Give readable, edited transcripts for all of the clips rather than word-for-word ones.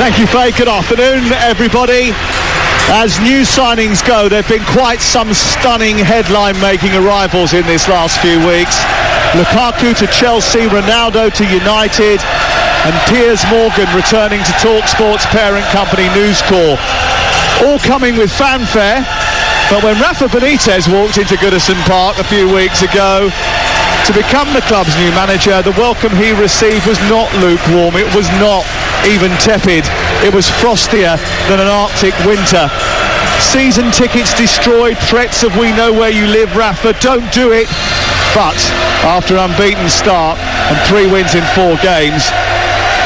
Thank you, Faye. Good afternoon, everybody. As new signings go, there have been quite some stunning headline-making arrivals in this last few weeks. Lukaku to Chelsea, Ronaldo to United, and Piers Morgan returning to TalkSport's parent company News Corp. All coming with fanfare, but when Rafa Benitez walked into Goodison Park a few weeks ago to become the club's new manager, the welcome he received was not lukewarm, it was not even tepid, it was frostier than an Arctic winter. Season tickets destroyed, threats of "we know where you live, Rafa, don't do it." But after an unbeaten start and 3 wins in 4 games,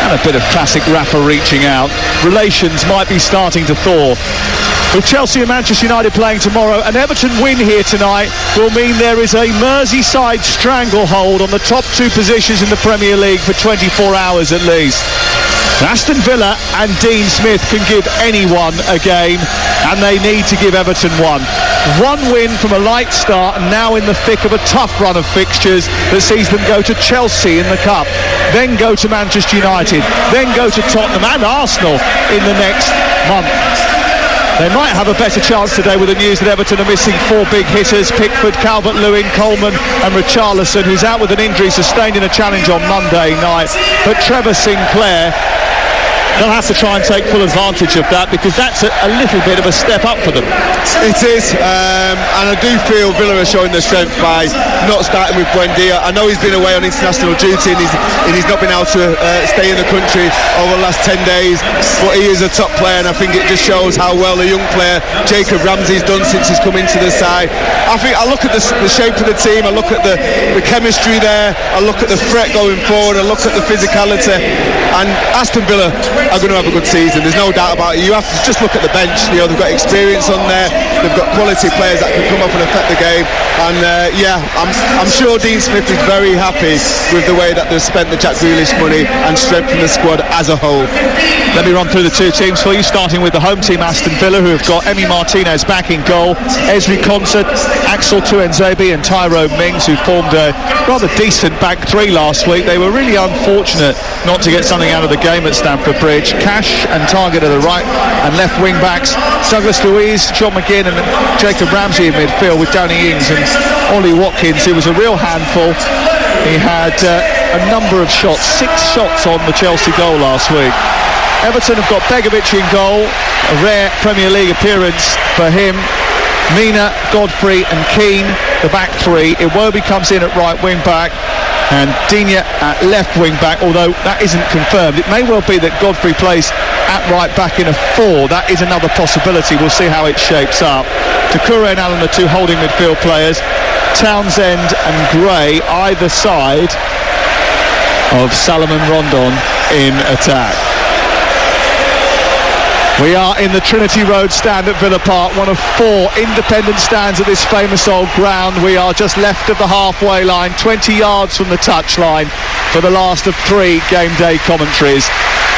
and a bit of classic Rafa reaching out, relations might be starting to thaw. With Chelsea and Manchester United playing tomorrow, an Everton win here tonight will mean there is a Merseyside stranglehold on the top 2 positions in the Premier League for 24 hours at least. Aston Villa and Dean Smith can give anyone a game, and they need to give Everton one. 1 win from a light start, and now in the thick of a tough run of fixtures that sees them go to Chelsea in the Cup, then go to Manchester United, then go to Tottenham and Arsenal in the next month. They might have a better chance today with the news that Everton are missing 4 big hitters: Pickford, Calvert-Lewin, Coleman and Richarlison, who's out with an injury sustained in a challenge on Monday night. But Trevor Sinclair, they'll have to try and take full advantage of that, because that's a little bit of a step up for them. It is, and I do feel Villa are showing their strength by not starting with Buendia. I know he's been away on international duty and he's not been able to stay in the country over the last 10 days, but he is a top player, and I think it just shows how well a young player Jacob Ramsey's done since he's come into the side. I think I look at the shape of the team, I look at the chemistry there, I look at the threat going forward, I look at the physicality, and Aston Villa are going to have a good season, there's no doubt about it. You have to just look at the bench, you know, they've got experience on there, they've got quality players that can come up and affect the game, and I'm sure Dean Smith is very happy with the way that they've spent the Jack Grealish money and strengthened the squad as a whole. Let me run through the 2 teams for you, starting with the home team Aston Villa, who have got Emi Martinez back in goal, Ezri Konsa, Axel Tuanzebe and Tyrone Mings, who formed a rather decent back 3 last week. They were really unfortunate not to get something out of the game at Stamford Bridge. Cash and Target are the right and left wing backs, Douglas Luiz, John McGinn and Jacob Ramsey in midfield, with Danny Ings and Ollie Watkins, who was a real handful. He had a number of shots, 6 shots on the Chelsea goal last week. Everton have got Begovic in goal, a rare Premier League appearance for him. Mina, Godfrey and Keane, the back 3. Iwobi comes in at right wing back, and Digne at left wing back, although that isn't confirmed. It may well be that Godfrey plays at right back in a 4. That is another possibility. We'll see how it shapes up. Takura and Allen are 2 holding midfield players. Townsend and Gray either side of Salomon Rondon in attack. We are in the Trinity Road stand at Villa Park, one of 4 independent stands at this famous old ground. We are just left of the halfway line, 20 yards from the touchline for the last of 3 game day commentaries.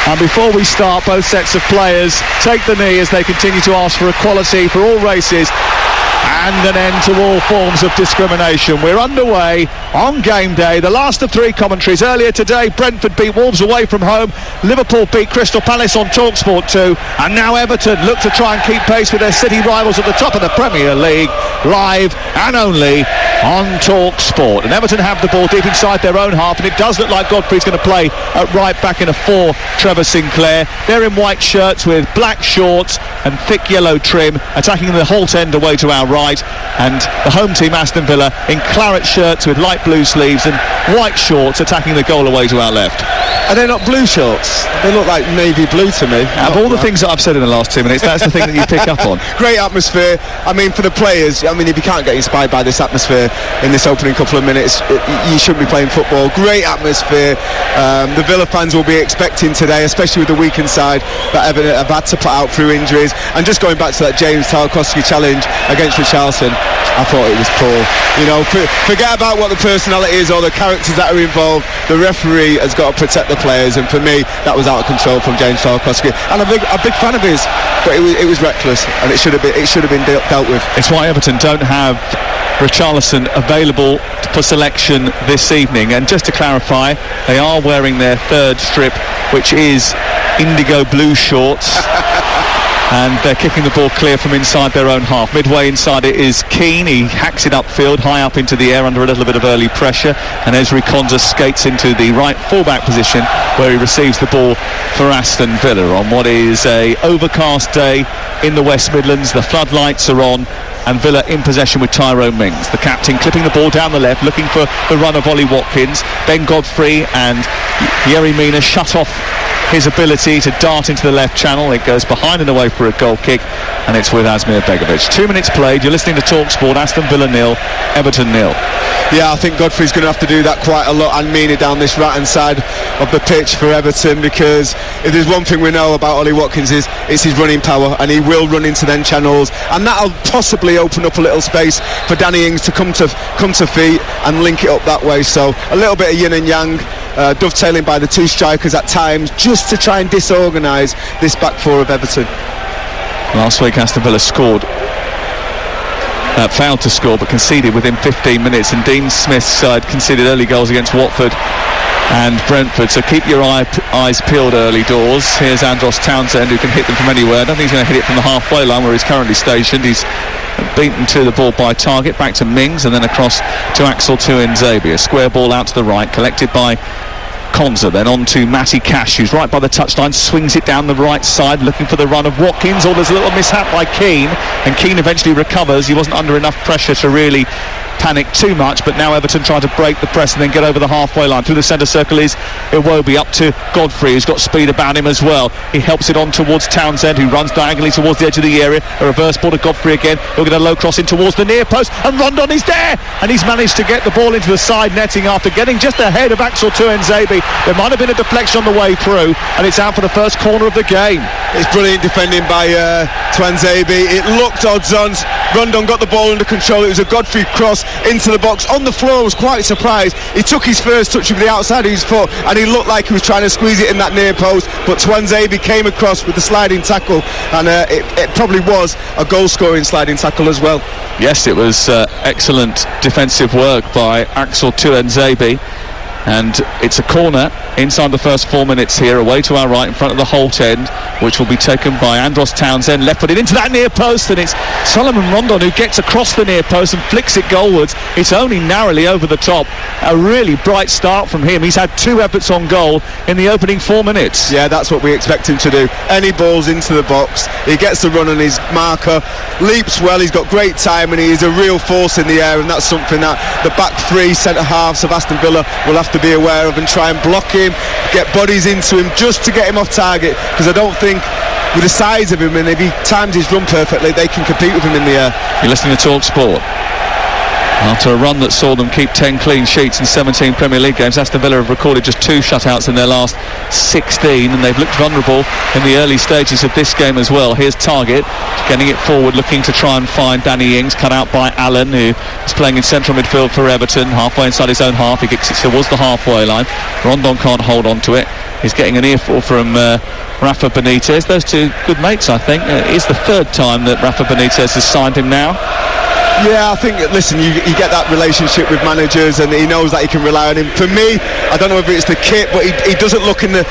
And before we start, both sets of players take the knee as they continue to ask for equality for all races and an end to all forms of discrimination. We're underway on game day, the last of 3 commentaries. Earlier today, Brentford beat Wolves away from home, Liverpool beat Crystal Palace on TalkSport 2, and now Everton look to try and keep pace with their city rivals at the top of the Premier League, live and only on TalkSport. And Everton have the ball deep inside their own half, and it does look like Godfrey's going to play at right back in a 4, Trevor Sinclair. They're in white shirts with black shorts and thick yellow trim, attacking the Holt end away to our right, and the home team Aston Villa in claret shirts with light blue sleeves and white shorts, attacking the goal away to our left. And they're not blue shorts, they look like navy blue to me. Of all the things that I've said in the last 2 minutes, that's the thing that you pick up on. Great atmosphere. I mean, for the players, I mean, if you can't get inspired by this atmosphere in this opening couple of minutes, you shouldn't be playing football. Great atmosphere. The Villa fans will be expecting today, especially with the weakened side that Everton have had to put out through injuries. And just going back to that James Tarkowski challenge against Richarlison, I thought it was poor. You know, forget about what the personality is or the characters that are involved. The referee has got to protect the players, and for me, that was out of control from James Tarkowski. And I'm a big fan of his, but it was reckless, and it should have been dealt with. It's why Everton don't have Richarlison available for selection this evening. And just to clarify, they are wearing their 3rd strip, which is indigo blue shorts. And they're kicking the ball clear from inside their own half. Midway inside it is Keane. He hacks it upfield, high up into the air under a little bit of early pressure. And Ezri Konsa skates into the right fullback position where he receives the ball for Aston Villa on what is a overcast day in the West Midlands. The floodlights are on and Villa in possession with Tyrone Mings. The captain clipping the ball down the left, looking for the run of Ollie Watkins. Ben Godfrey and Yerry Mina shut off his ability to dart into the left channel. It goes behind and away for a goal kick, and it's with Asmir Begovic. 2 minutes played. You're listening to TalkSport. Aston Villa 0, Everton 0. Yeah, I think Godfrey's going to have to do that quite a lot, and Mina down this right hand side of the pitch for Everton, because if there's one thing we know about Ollie Watkins is it's his running power, and he will run into them channels, and that'll possibly open up a little space for Danny Ings to come to feet and link it up that way. So a little bit of yin and yang, dovetailing by the two strikers at times, just to try and disorganise this back four of Everton. Last week Aston Villa failed to score but conceded within 15 minutes, and Dean Smith's side conceded early goals against Watford and Brentford, so keep your eyes peeled early doors. Here's Andros Townsend, who can hit them from anywhere. I don't think he's going to hit it from the halfway line where he's currently stationed. He's beaten to the ball by Target, back to Mings, and then across to Axel Tuanzebe. A square ball out to the right, collected by Konsa, then on to Matty Cash, who's right by the touchline, swings it down the right side, looking for the run of Watkins. There's a little mishap by Keane, and Keane eventually recovers. He wasn't under enough pressure to really panic too much, but now Everton trying to break the press and then get over the halfway line. Through the centre circle is Iwobi, up to Godfrey, who's got speed about him as well. He helps it on towards Townsend, who runs diagonally towards the edge of the area. A reverse ball to Godfrey again. He'll get a low cross in towards the near post, and Rondon is there, and he's managed to get the ball into the side netting after getting just ahead of Axel Tuanzebe. There might have been a deflection on the way through, and it's out for the first corner of the game. It's brilliant defending by Tuanzebe. It looked odds on. Rondon got the ball under control. It was a Godfrey cross into the box. On the floor, I was quite surprised. He took his first touch with the outside of his foot, and he looked like he was trying to squeeze it in that near post, but Tuanzebe came across with the sliding tackle, and it probably was a goal-scoring sliding tackle as well. Yes, it was excellent defensive work by Axel Tuanzebe. And it's a corner inside the first 4 minutes here, away to our right in front of the Holt end, which will be taken by Andros Townsend, left-footed into that near post, and it's Solomon Rondon who gets across the near post and flicks it goalwards. It's only narrowly over the top. A really bright start from him. He's had 2 efforts on goal in the opening 4 minutes. Yeah, that's what we expect him to do. Any balls into the box, he gets the run on his marker, leaps well, he's got great time, and he is a real force in the air, and that's something that the back three centre-halves of Aston Villa will have to be aware of and try and block him, get bodies into him just to get him off target, because I don't think with the size of him, and if he times his run perfectly, they can compete with him in the air. You're listening to TalkSport. After a run that saw them keep 10 clean sheets in 17 Premier League games, Aston Villa have recorded just 2 shutouts in their last 16, and they've looked vulnerable in the early stages of this game as well. Here's Target, getting it forward, looking to try and find Danny Ings, cut out by Allen, who is playing in central midfield for Everton, halfway inside his own half. He kicks it towards the halfway line. Rondon can't hold on to it. He's getting an earful from Rafa Benitez. Those two good mates, I think. It's the 3rd time that Rafa Benitez has signed him now. Yeah, I think, listen, you get that relationship with managers, and he knows that he can rely on him. For me, I don't know if it's the kit, but he doesn't look in the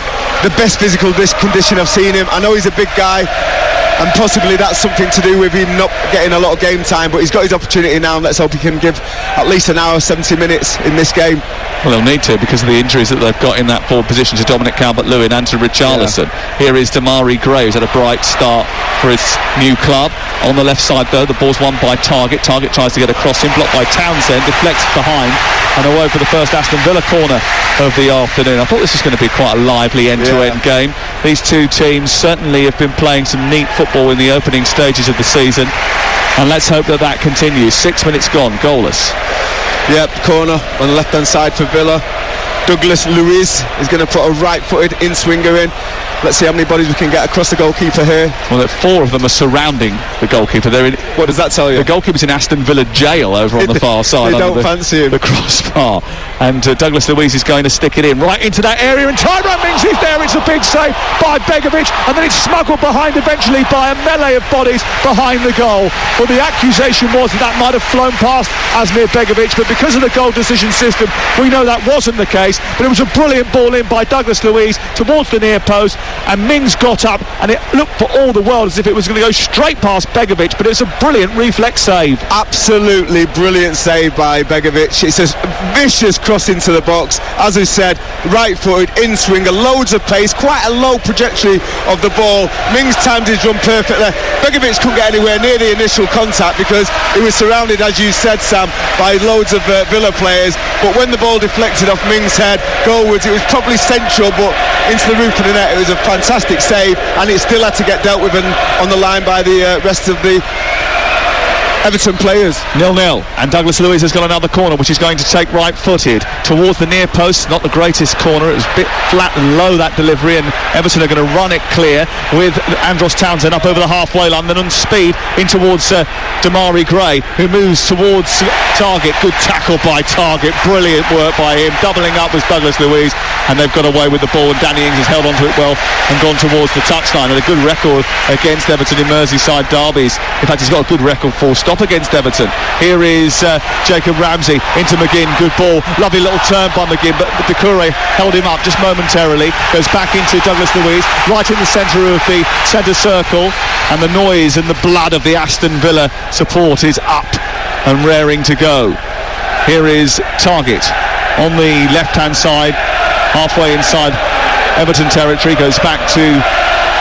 best physical condition I've seen him. I know he's a big guy, and possibly that's something to do with him not getting a lot of game time, but he's got his opportunity now, and let's hope he can give at least an hour, 70 minutes in this game. Well, they'll need to, because of the injuries that they've got in that forward position to Dominic Calvert-Lewin and to Richarlison. Yeah. Here is Damari Gray, who's had a bright start for his new club. On the left side, though, the ball's won by Target. Target tries to get across him, blocked by Townsend, deflects behind, and away for the first Aston Villa corner of the afternoon. I thought this was going to be quite a lively end-to-end game. These two teams certainly have been playing some neat football in the opening stages of the season, and let's hope that that continues. 6 minutes gone, goalless. Yep, corner on the left-hand side for Villa. Douglas Luiz is going to put a right-footed in-swinger in. Let's see how many bodies we can get across the goalkeeper here. Well, 4 of them are surrounding the goalkeeper. They're in. What does that tell you? The goalkeeper's in Aston Villa jail over on the far side. They don't fancy him. The crossbar. And Douglas Luiz is going to stick it in right into that area, and Tyrone Mings is there. It's a big save by Begovic, and then it's smuggled behind eventually by a melee of bodies behind the goal. Well, the accusation was that might have flown past Asmir Begovic, but because of the goal decision system, we know that wasn't the case. pace, but it was a brilliant ball in by Douglas Luiz towards the near post, and Mings got up, and it looked for all the world as if it was going to go straight past Begovic, but it's a brilliant reflex save. Absolutely brilliant save by Begovic. It's a vicious cross into the box. As I said, right-footed, in-swinger, loads of pace, quite a low trajectory of the ball. Mings timed his run perfectly. Begovic couldn't get anywhere near the initial contact because he was surrounded, as you said, Sam, by loads of Villa players. But when the ball deflected off Mings' head goalwards, it was probably central, but into the roof of the net. It was a fantastic save, and it still had to get dealt with on the line by the rest of the Everton players. 0-0, and Douglas Luiz has got another corner which he's going to take right-footed towards the near post. Not the greatest corner, it was a bit flat and low, that delivery, and Everton are going to run it clear with Andros Townsend up over the halfway line, then on speed in towards Damari Gray, who moves towards Target. Good tackle by Target, brilliant work by him. Doubling up was Douglas Luiz, and they've got away with the ball, and Danny Ings has held onto it well and gone towards the touchline, and a good record against Everton in Merseyside derbies. In fact, he's got a good record for stop against Everton. Here is Jacob Ramsey into McGinn. Good ball, lovely little turn by McGinn, but Doucouré held him up just momentarily. Goes back into Douglas Luiz, right in the centre of the centre circle, and the noise and the blood of the Aston Villa support is up and raring to go. Here is Target on the left-hand side, halfway inside Everton territory. Goes back to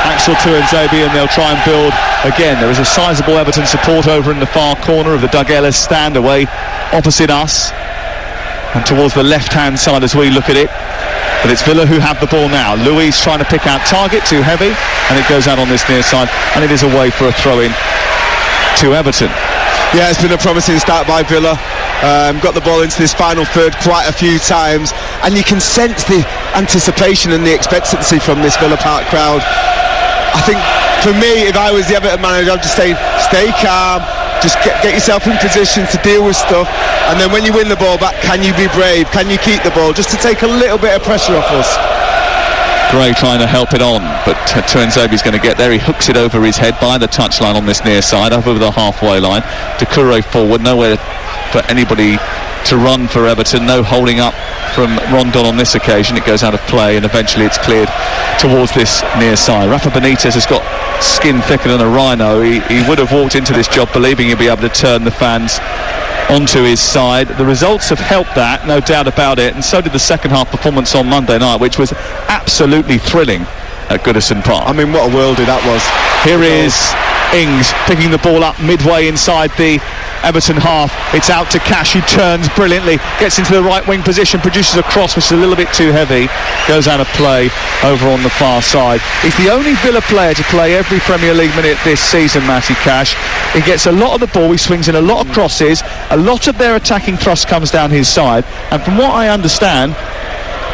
Axel Tuanzebe, and they'll try and build again. There is a sizable Everton support over in the far corner of the Doug Ellis stand, away opposite us and towards the left-hand side as we look at it. But it's Villa who have the ball now. Luiz trying to pick out Target, too heavy, and it goes out on this near side, and it is away for a throw-in to Everton. Yeah, it's been a promising start by Villa. Got the ball into this final third quite a few times, and you can sense the anticipation and the expectancy from this Villa Park crowd. I think for me, if I was the Everton manager, I'd just say stay calm, just get yourself in position to deal with stuff, and then when you win the ball back, can you be brave, can you keep the ball, just to take a little bit of pressure off us. Gray trying to help it on, but Tuanzebe's going to get there. He hooks it over his head by the touchline on this near side, up over the halfway line. Doucouré forward, nowhere for anybody to run for Everton, no holding up from Rondon on this occasion. It goes out of play, and eventually it's cleared towards this near side. Rafa Benitez has got skin thicker than a rhino. He would have walked into this job believing he'd be able to turn the fans onto his side. The results have helped that, no doubt about it, and so did the second half performance on Monday night, which was absolutely thrilling at Goodison Park. I mean, what a worldie that was. Here is Ings picking the ball up midway inside the Everton half. It's out to Cash, who turns brilliantly, gets into the right wing position, produces a cross which is a little bit too heavy, goes out of play over on the far side. He's the only Villa player to play every Premier League minute this season, Matty Cash. He gets a lot of the ball, he swings in a lot of crosses, a lot of their attacking thrust comes down his side, and from what I understand,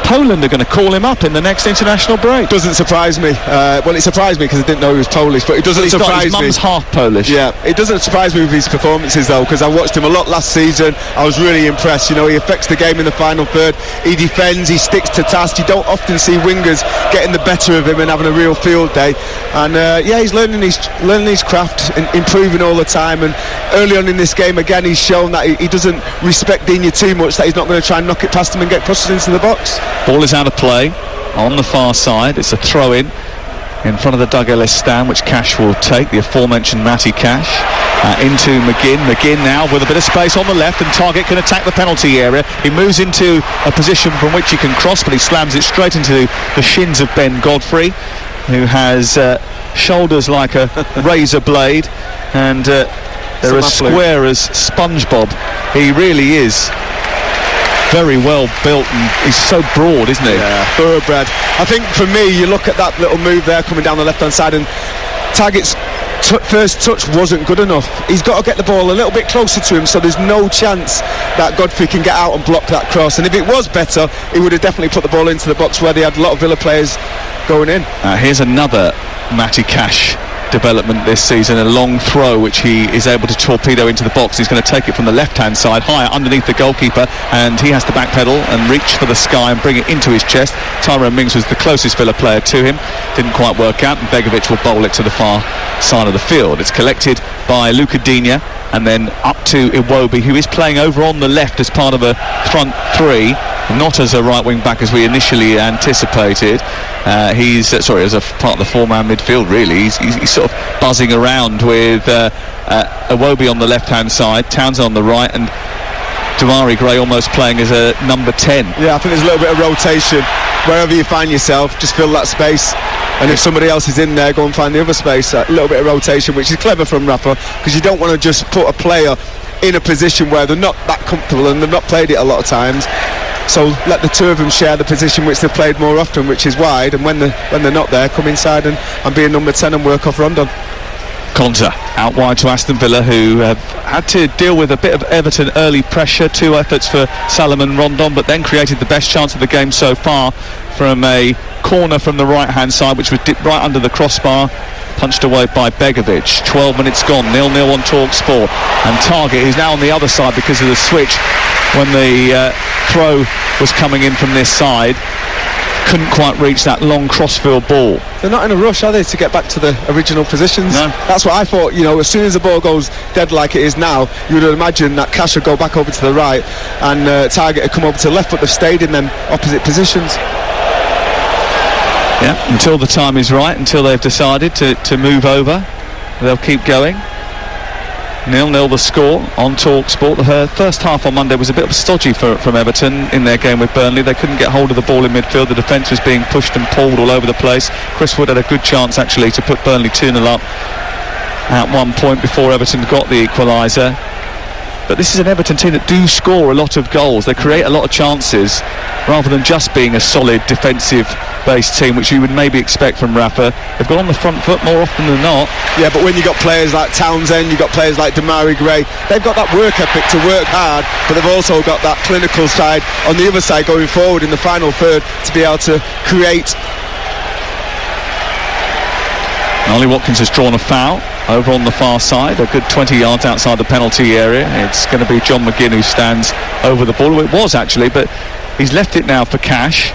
Poland are going to call him up in the next international break. Doesn't surprise me. Well, it surprised me because I didn't know he was Polish, but it doesn't surprise me. His mum's half Polish. Yeah, it doesn't surprise me with his performances though, because I watched him a lot last season. I was really impressed. You know, he affects the game in the final third. He defends, he sticks to task. You don't often see wingers getting the better of him and having a real field day. And yeah, he's learning his craft, and improving all the time. And early on in this game, again, he's shown that he doesn't respect Digne too much, that he's not going to try and knock it past him and get crosses into the box. Ball is out of play on the far side. It's a throw-in in front of the Doug Ellis stand, which Cash will take, the aforementioned Matty Cash, into McGinn. McGinn now with a bit of space on the left, and Target can attack the penalty area. He moves into a position from which he can cross, but he slams it straight into the shins of Ben Godfrey, who has shoulders like a razor blade, and they're as square as SpongeBob. He really is very well built, and he's so broad, isn't he? Yeah, thoroughbred. I think for me, you look at that little move there coming down the left hand side, and Target's first touch wasn't good enough. He's got to get the ball a little bit closer to him, so there's no chance that Godfrey can get out and block that cross. And if it was better, he would have definitely put the ball into the box where they had a lot of Villa players going in. Here's another Matty Cash development this season, a long throw which he is able to torpedo into the box. He's going to take it from the left-hand side, higher underneath the goalkeeper, and he has to backpedal and reach for the sky and bring it into his chest. Tyrone Mings was the closest Villa player to him, didn't quite work out, and Begovic will bowl it to the far side of the field. It's collected by Luca Digne and then up to Iwobi, who is playing over on the left as part of a front three, not as a right wing back as we initially anticipated. He's as a part of the four-man midfield, really. He's sort of buzzing around with Iwobi on the left-hand side, Townsend on the right, and Damari Gray almost playing as a number 10. Yeah, I think there's a little bit of rotation. Wherever you find yourself, just fill that space, and if somebody else is in there, go and find the other space. A little bit of rotation, which is clever from Rafa, because you don't want to just put a player in a position where they're not that comfortable and they've not played it a lot of times. So let the two of them share the position which they've played more often, which is wide, and when they're not there, come inside and be a number 10 and work off Rondon. Konza out wide to Aston Villa, who have had to deal with a bit of Everton early pressure. 2 efforts for Salomon Rondon, but then created the best chance of the game so far from a corner from the right hand side, which was dipped right under the crossbar, punched away by Begovic. 12 minutes gone, 0-0 on TalkSport, and Target, who's now on the other side because of the switch when the throw was coming in from this side, couldn't quite reach that long crossfield ball. They're not in a rush, are they, to get back to the original positions? No. That's what I thought. As soon as the ball goes dead like it is now, you would imagine that Cash would go back over to the right and Target would come over to the left, but they've stayed in them opposite positions. Yeah, until the time is right, until they've decided to move over, they'll keep going. 0-0 the score on TalkSport. The first half on Monday was a bit stodgy from Everton in their game with Burnley. They couldn't get hold of the ball in midfield. The defence was being pushed and pulled all over the place. Chris Wood had a good chance actually to put Burnley 2-0 up at one point before Everton got the equaliser. But this is an Everton team that do score a lot of goals. They create a lot of chances rather than just being a solid defensive-based team, which you would maybe expect from Rafa. They've got on the front foot more often than not. Yeah, but when you've got players like Townsend, you've got players like Damari Gray, they've got that work ethic to work hard, but they've also got that clinical side on the other side going forward in the final third to be able to create. Ollie Watkins has drawn a foul over on the far side, a good 20 yards outside the penalty area. It's going to be John McGinn who stands over the ball. It was actually, but he's left it now for Cash.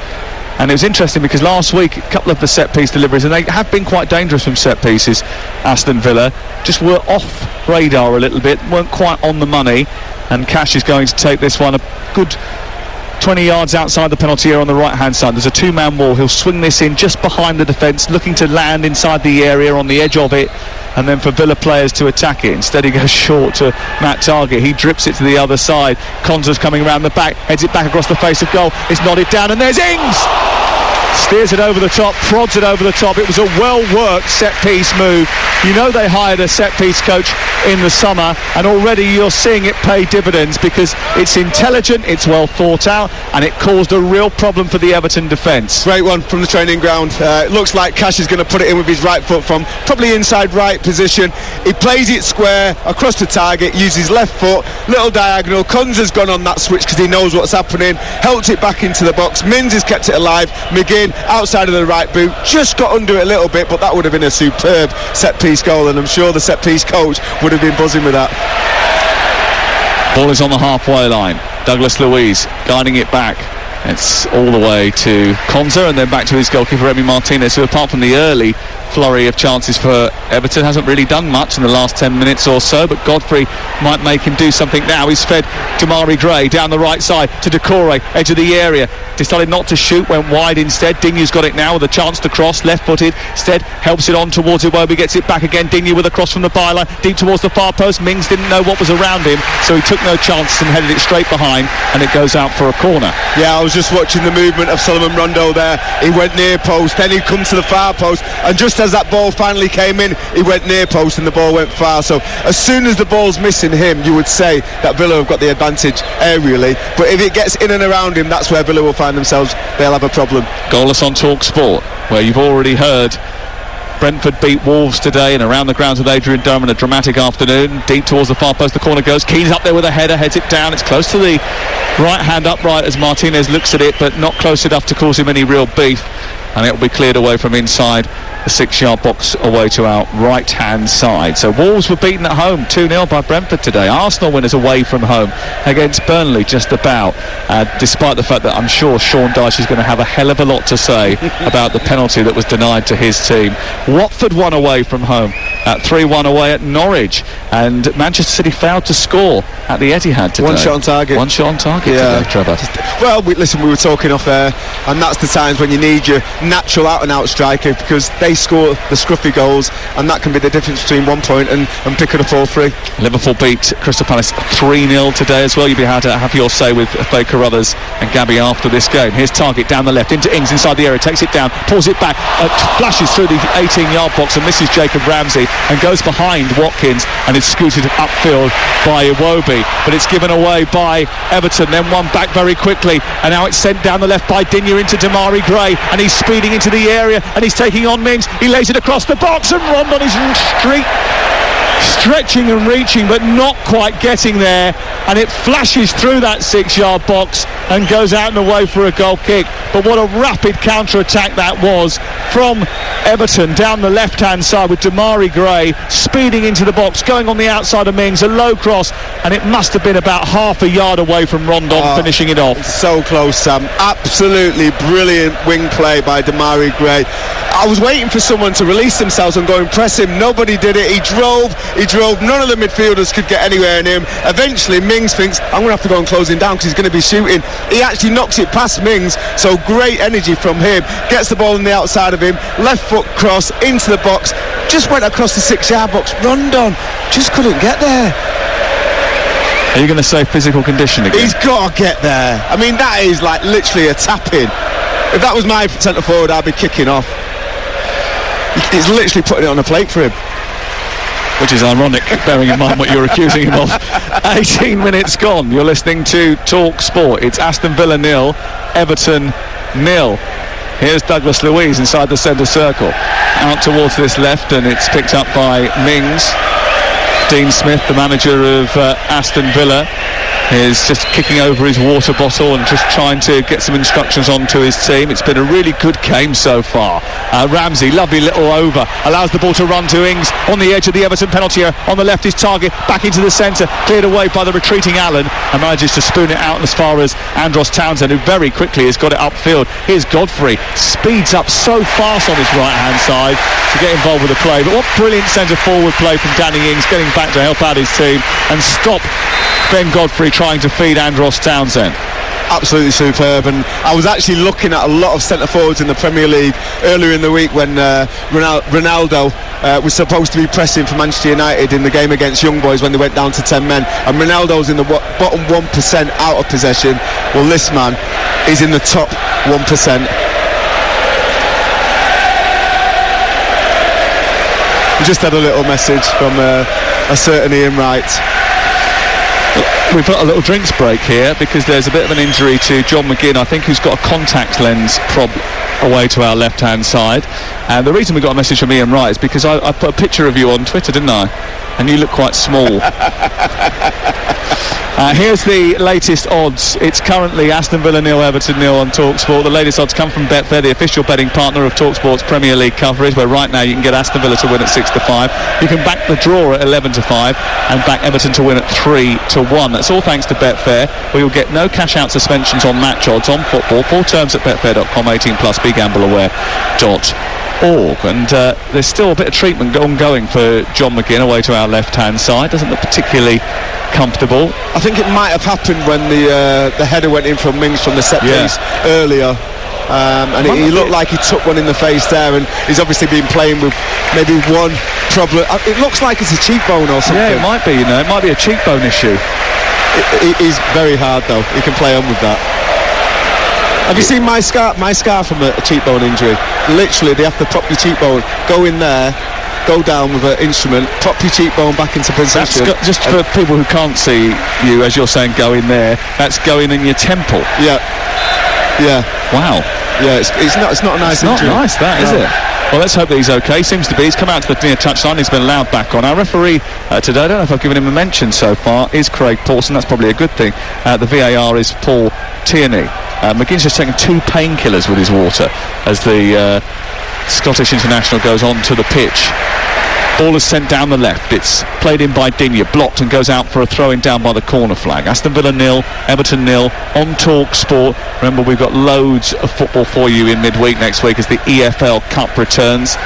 And it was interesting because last week a couple of the set piece deliveries, and they have been quite dangerous from set pieces, Aston Villa, just were off radar a little bit, weren't quite on the money, and Cash is going to take this one a good 20 yards outside the penalty area on the right hand side. There's a 2-man wall. He'll swing this in just behind the defence, looking to land inside the area on the edge of it, and then for Villa players to attack it. Instead he goes short to Matt Target. He drips it to the other side. Konza's coming around the back, heads it back across the face of goal. It's nodded down, and there's Ings! Steers it over the top, prods it over the top. It was a well-worked set-piece move. You know they hired a set-piece coach in the summer, and already you're seeing it pay dividends because it's intelligent, it's well thought out, and it caused a real problem for the Everton defence. Great one from the training ground. It looks like Cash is going to put it in with his right foot from probably inside right position. He plays it square across the target, uses left foot, little diagonal. Konza's gone on that switch because he knows what's happening, helped it back into the box. Mins has kept it alive. McGinn outside of the right boot, just got under it a little bit, but that would have been a superb set-piece goal, and I'm sure the set-piece coach would have been buzzing with that. Ball is on the halfway line. Douglas Luiz guiding it back. It's all the way to Konza and then back to his goalkeeper Emi Martinez, who apart from the early flurry of chances for Everton hasn't really done much in the last 10 minutes or so, but Godfrey might make him do something now. He's fed Damari Gray down the right side to Decore, edge of the area, decided not to shoot, went wide instead. Digne's got it now with a chance to cross, left-footed, instead helps it on towards Iwobi, gets it back again. Digne with a cross from the byline deep towards the far post. Mings didn't know what was around him, so he took no chances and headed it straight behind, and it goes out for a corner. Yeah, I was just watching the movement of Salomon Rondon there. He went near post, then he'd come to the far post, and just as that ball finally came in, he went near post and the ball went far. So as soon as the ball's missing him, you would say that Villa have got the advantage aerially, but if it gets in and around him, that's where Villa will find themselves. They'll have a problem. Goalless on TalkSport, where you've already heard Brentford beat Wolves today, and around the grounds with Adrian Durham in a dramatic afternoon. Deep towards the far post, the corner goes. Keane's up there with a header, heads it down. It's close to the right hand upright as Martinez looks at it, but not close enough to cause him any real beef, and it will be cleared away from inside the 6-yard box away to our right-hand side. So Wolves were beaten at home 2-0 by Brentford today. Arsenal winners away from home against Burnley just about, despite the fact that I'm sure Sean Dyche is going to have a hell of a lot to say about the penalty that was denied to his team. Watford won away from home at 3-1 away at Norwich, and Manchester City failed to score at the Etihad today. One shot on target today, Trevor. Well, we were talking off air, and that's the times when you need your natural out-and-out striker, because they score the scruffy goals, and that can be the difference between 1 point and picking up all 3. Liverpool beat Crystal Palace 3-0 today as well. You'll be able to have your say with Faye Carruthers and Gabby after this game. Here's Target down the left into Ings inside the area, takes it down, pulls it back, flashes through the 18-yard box and misses Jacob Ramsey and goes behind Watkins and is scooted upfield by Iwobi, but it's given away by Everton, then won back very quickly, and now it's sent down the left by Digne into Damari Gray, and he's speeding into the area and he's taking on Mings. He lays it across the box, and Rondon is stretching and reaching but not quite getting there, and it flashes through that 6-yard box and goes out and away for a goal kick. But what a rapid counter-attack that was from Everton down the left-hand side, with Damari Gray speeding into the box, going on the outside of Mings, a low cross, and it must have been about half a yard away from Rondon finishing it off. So close, Sam. Absolutely brilliant wing play by Damari Gray. I was waiting for someone to release themselves and go and press him. Nobody did it. He drove. None of the midfielders could get anywhere near him. Eventually Mings thinks, I'm going to have to go and close him down because he's going to be shooting. He actually knocks it past Mings, so great energy from him. Gets the ball on the outside of him, left foot cross into the box, just went across the 6-yard box. Rondon just couldn't get there. Are you going to say physical condition again? He's got to get there. I mean, that is like literally a tap-in. If that was my centre forward, I'd be kicking off. He's literally putting it on a plate for him. Which is ironic, bearing in mind what you're accusing him of. 18 minutes gone. You're listening to Talk Sport. It's Aston Villa 0, Everton 0. Here's Douglas Luiz inside the centre circle. Out towards this left, and it's picked up by Mings. Dean Smith, the manager of Aston Villa, is just kicking over his water bottle and just trying to get some instructions on to his team. It's been a really good game so far. Ramsey, lovely little over, allows the ball to run to Ings on the edge of the Everton penalty area. On the left is Target, back into the centre, cleared away by the retreating Allen, and manages to spoon it out as far as Andros Townsend, who very quickly has got it upfield. Here's Godfrey, speeds up so fast on his right hand side to get involved with the play. But what brilliant centre forward play from Danny Ings, getting back to help out his team and stop Ben Godfrey trying to feed Andros Townsend. Absolutely superb. And I was actually looking at a lot of centre forwards in the Premier League earlier in the week when Ronaldo was supposed to be pressing for Manchester United in the game against Young Boys when they went down to 10 men, and Ronaldo's in the bottom 1% out of possession. Well, this man is in the top 1%. We just had a little message from a certain Ian Wright. We've got a little drinks break here because there's a bit of an injury to John McGinn, I think, who's got a contact lens problem away to our left-hand side. And the reason we got a message from Ian Wright is because I put a picture of you on Twitter, didn't I? And you look quite small. Here's the latest odds. It's currently Aston Villa 0, Everton 0 on TalkSport. The latest odds come from Betfair, the official betting partner of TalkSport's Premier League coverage, where right now you can get Aston Villa to win at 6-5. You can back the draw at 11-5 and back Everton to win at 3-1. That's all thanks to Betfair, where you'll get no cash-out suspensions on match odds on football. Full terms at betfair.com, 18+, begambleaware.org. And there's still a bit of treatment ongoing for John McGinn away to our left-hand side. Doesn't look particularly comfortable. I think it might have happened when the header went in from Mings from the set piece earlier, and he looked like he took one in the face there, and he's obviously been playing with maybe one problem. It looks like it's a cheekbone or something. Yeah, it might be, it might be a cheekbone issue. It is very hard though. He can play on with that. Have you seen my scar from a cheekbone injury? Literally, they have to prop your cheekbone, go in there, go down with an instrument, prop your cheekbone back into position. Just for people who can't see you, as you're saying, go in there, that's going in your temple. Yeah. Wow. Yeah, it's not a nice injury. It's not nice, that, is it? Well, let's hope that he's okay. Seems to be. He's come out to the near touchline. He's been allowed back on. Our referee today, I don't know if I've given him a mention so far, is Craig Pawson. That's probably a good thing. The VAR is Paul Tierney. McGinn's just taken 2 painkillers with his water as the Scottish international goes on to the pitch. Ball is sent down the left. It's played in by Digne, blocked, and goes out for a throw-in down by the corner flag. Aston Villa 0, Everton 0 on Talk Sport. Remember, we've got loads of football for you in midweek next week as the EFL Cup returns.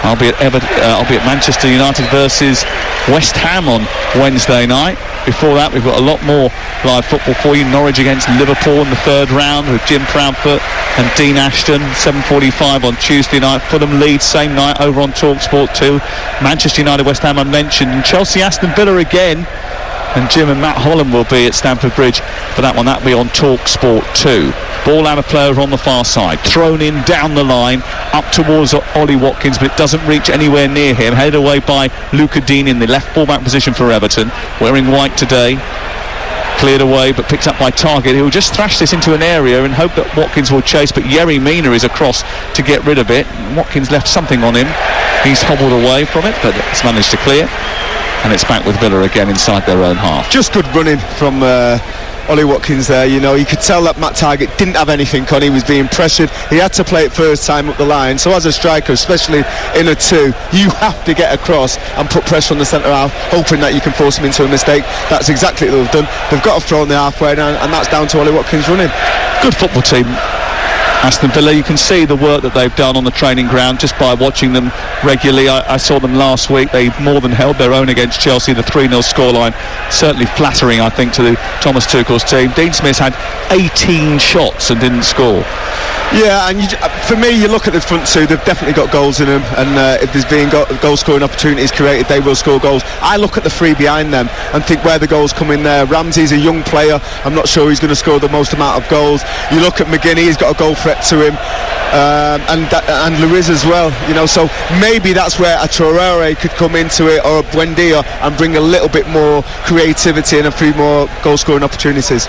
I'll be at Manchester United versus West Ham on Wednesday night. Before that, we've got a lot more live football for you. Norwich against Liverpool in the third round with Jim Proudfoot and Dean Ashton. 7:45 on Tuesday night. Fulham Leeds same night over on Talksport 2. Manchester United West Ham I mentioned, and Chelsea Aston Villa again. And Jim and Matt Holland will be at Stamford Bridge for that one. That'll be on Talksport 2. Ball out of play over on the far side. Thrown in down the line, up towards Ollie Watkins, but it doesn't reach anywhere near him. Headed away by Luca Dean in the left fullback position for Everton. Wearing white today. Cleared away, but picked up by Targett, who will just thrash this into an area and hope that Watkins will chase, but Yerry Mina is across to get rid of it. Watkins left something on him. He's hobbled away from it, but it's managed to clear. And it's back with Villa again inside their own half. Just good running from Ollie Watkins there. You know, you could tell that Matt Targett didn't have anything on. He was being pressured. He had to play it first time up the line. So as a striker, especially in a 2, you have to get across and put pressure on the centre half, hoping that you can force him into a mistake. That's exactly what they've done. They've got to throw on the halfway now, and that's down to Ollie Watkins running. Good football team, Aston Villa. You can see the work that they've done on the training ground just by watching them regularly. I saw them last week. They more than held their own against Chelsea. The 3-0 scoreline certainly flattering, I think, to the Thomas Tuchel's team. Dean Smith's had 18 shots and didn't score. Yeah, and for me, you look at the front 2, they've definitely got goals in them, and if there's been goal scoring opportunities created, they will score goals. I look at the 3 behind them and think where the goals come in there. Ramsey's a young player. I'm not sure he's going to score the most amount of goals. You look at McGinney, he's got a goal threat to him, and Luiz as well. You know, so maybe that's where a Traoré could come into it, or a Buendia, and bring a little bit more creativity and a few more goal scoring opportunities.